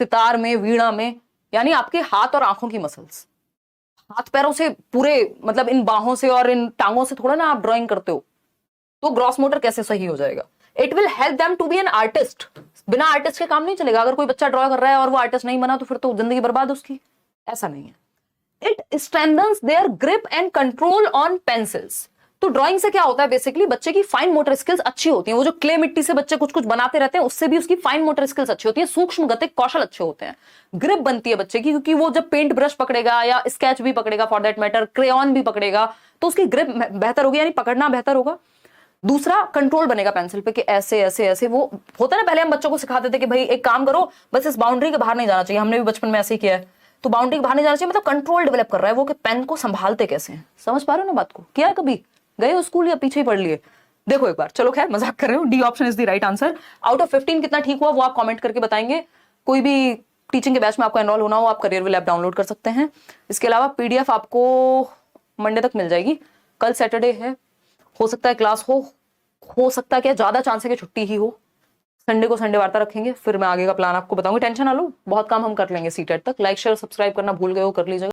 सितार में, वीणा में, यानी आपके हाथ और आंखों की मसल्स। हाथ पैरों से पूरे, मतलब इन बाहों से और इन टांगों से थोड़ा ना आप ड्राइंग करते हो, तो ग्रॉस मोटर कैसे सही हो जाएगा। It will help them to be an artist, बिना आर्टिस्ट के काम नहीं चलेगा। अगर कोई बच्चा ड्रॉ कर रहा है और वो आर्टिस्ट नहीं बना तो फिर तो जिंदगी बर्बाद उसकी, ऐसा नहीं है। It strengthens their grip and control on pencils, तो ड्राइंग से क्या होता है, बेसिकली बच्चे की फाइन मोटर स्किल्स अच्छी होती हैं। वो जो क्ले मिट्टी से बच्चे कुछ कुछ बनाते रहते हैं, उससे भी उसकी फाइन मोटर स्किल्स अच्छी होती है, सूक्ष्म गतिक कौशल अच्छे होते हैं। ग्रिप बनती है बच्चे की, क्योंकि वो जब पेंट ब्रश पकड़ेगा या स्केच भी पकड़ेगा, फॉर दैट मैटर क्रेयॉन भी पकड़ेगा, तो उसकी ग्रिप बेहतर होगी, यानी पकड़ना बेहतर होगा। दूसरा, कंट्रोल बनेगा पेंसिल पे, कि ऐसे ऐसे ऐसे, वो होता है ना, पहले हम बच्चों को सिखाते थे कि भाई एक काम करो, बस इस बाउंड्री के बाहर नहीं जाना चाहिए। हमने भी बचपन में ऐसे ही किया है, तो बाउंड्री के बाहर नहीं जाना चाहिए, मतलब कंट्रोल डेवलप कर रहा है वो, कि पेन को संभालते कैसे हैं। समझ पा रहे हो ना बात को, किया है कभी, गए हो स्कूल या पीछे ही पढ़ लिए। देखो एक बार, चलो खैर मजाक कर रहे हो। D option is the right answer. Out of 15 कितना ठीक हुआ वो आप कमेंट करके बताएंगे। कोई भी टीचिंग के बैच में आपको एनरोल होना हो, आप करियर विल ऐप डाउनलोड कर सकते हैं। इसके अलावा पीडीएफ आपको मंडे तक मिल जाएगी। कल सैटरडे है, हो सकता है क्लास हो सकता है क्या, ज्यादा चांस है कि छुट्टी ही हो। संडे को संडे वार्ता रखेंगे, फिर मैं आगे का प्लान आपको बताऊंगी। टेंशन ना लो, बहुत काम हम कर लेंगे सीटेट तक। लाइक शेयर सब्सक्राइब करना भूल गए हो, कर लीजिएगा।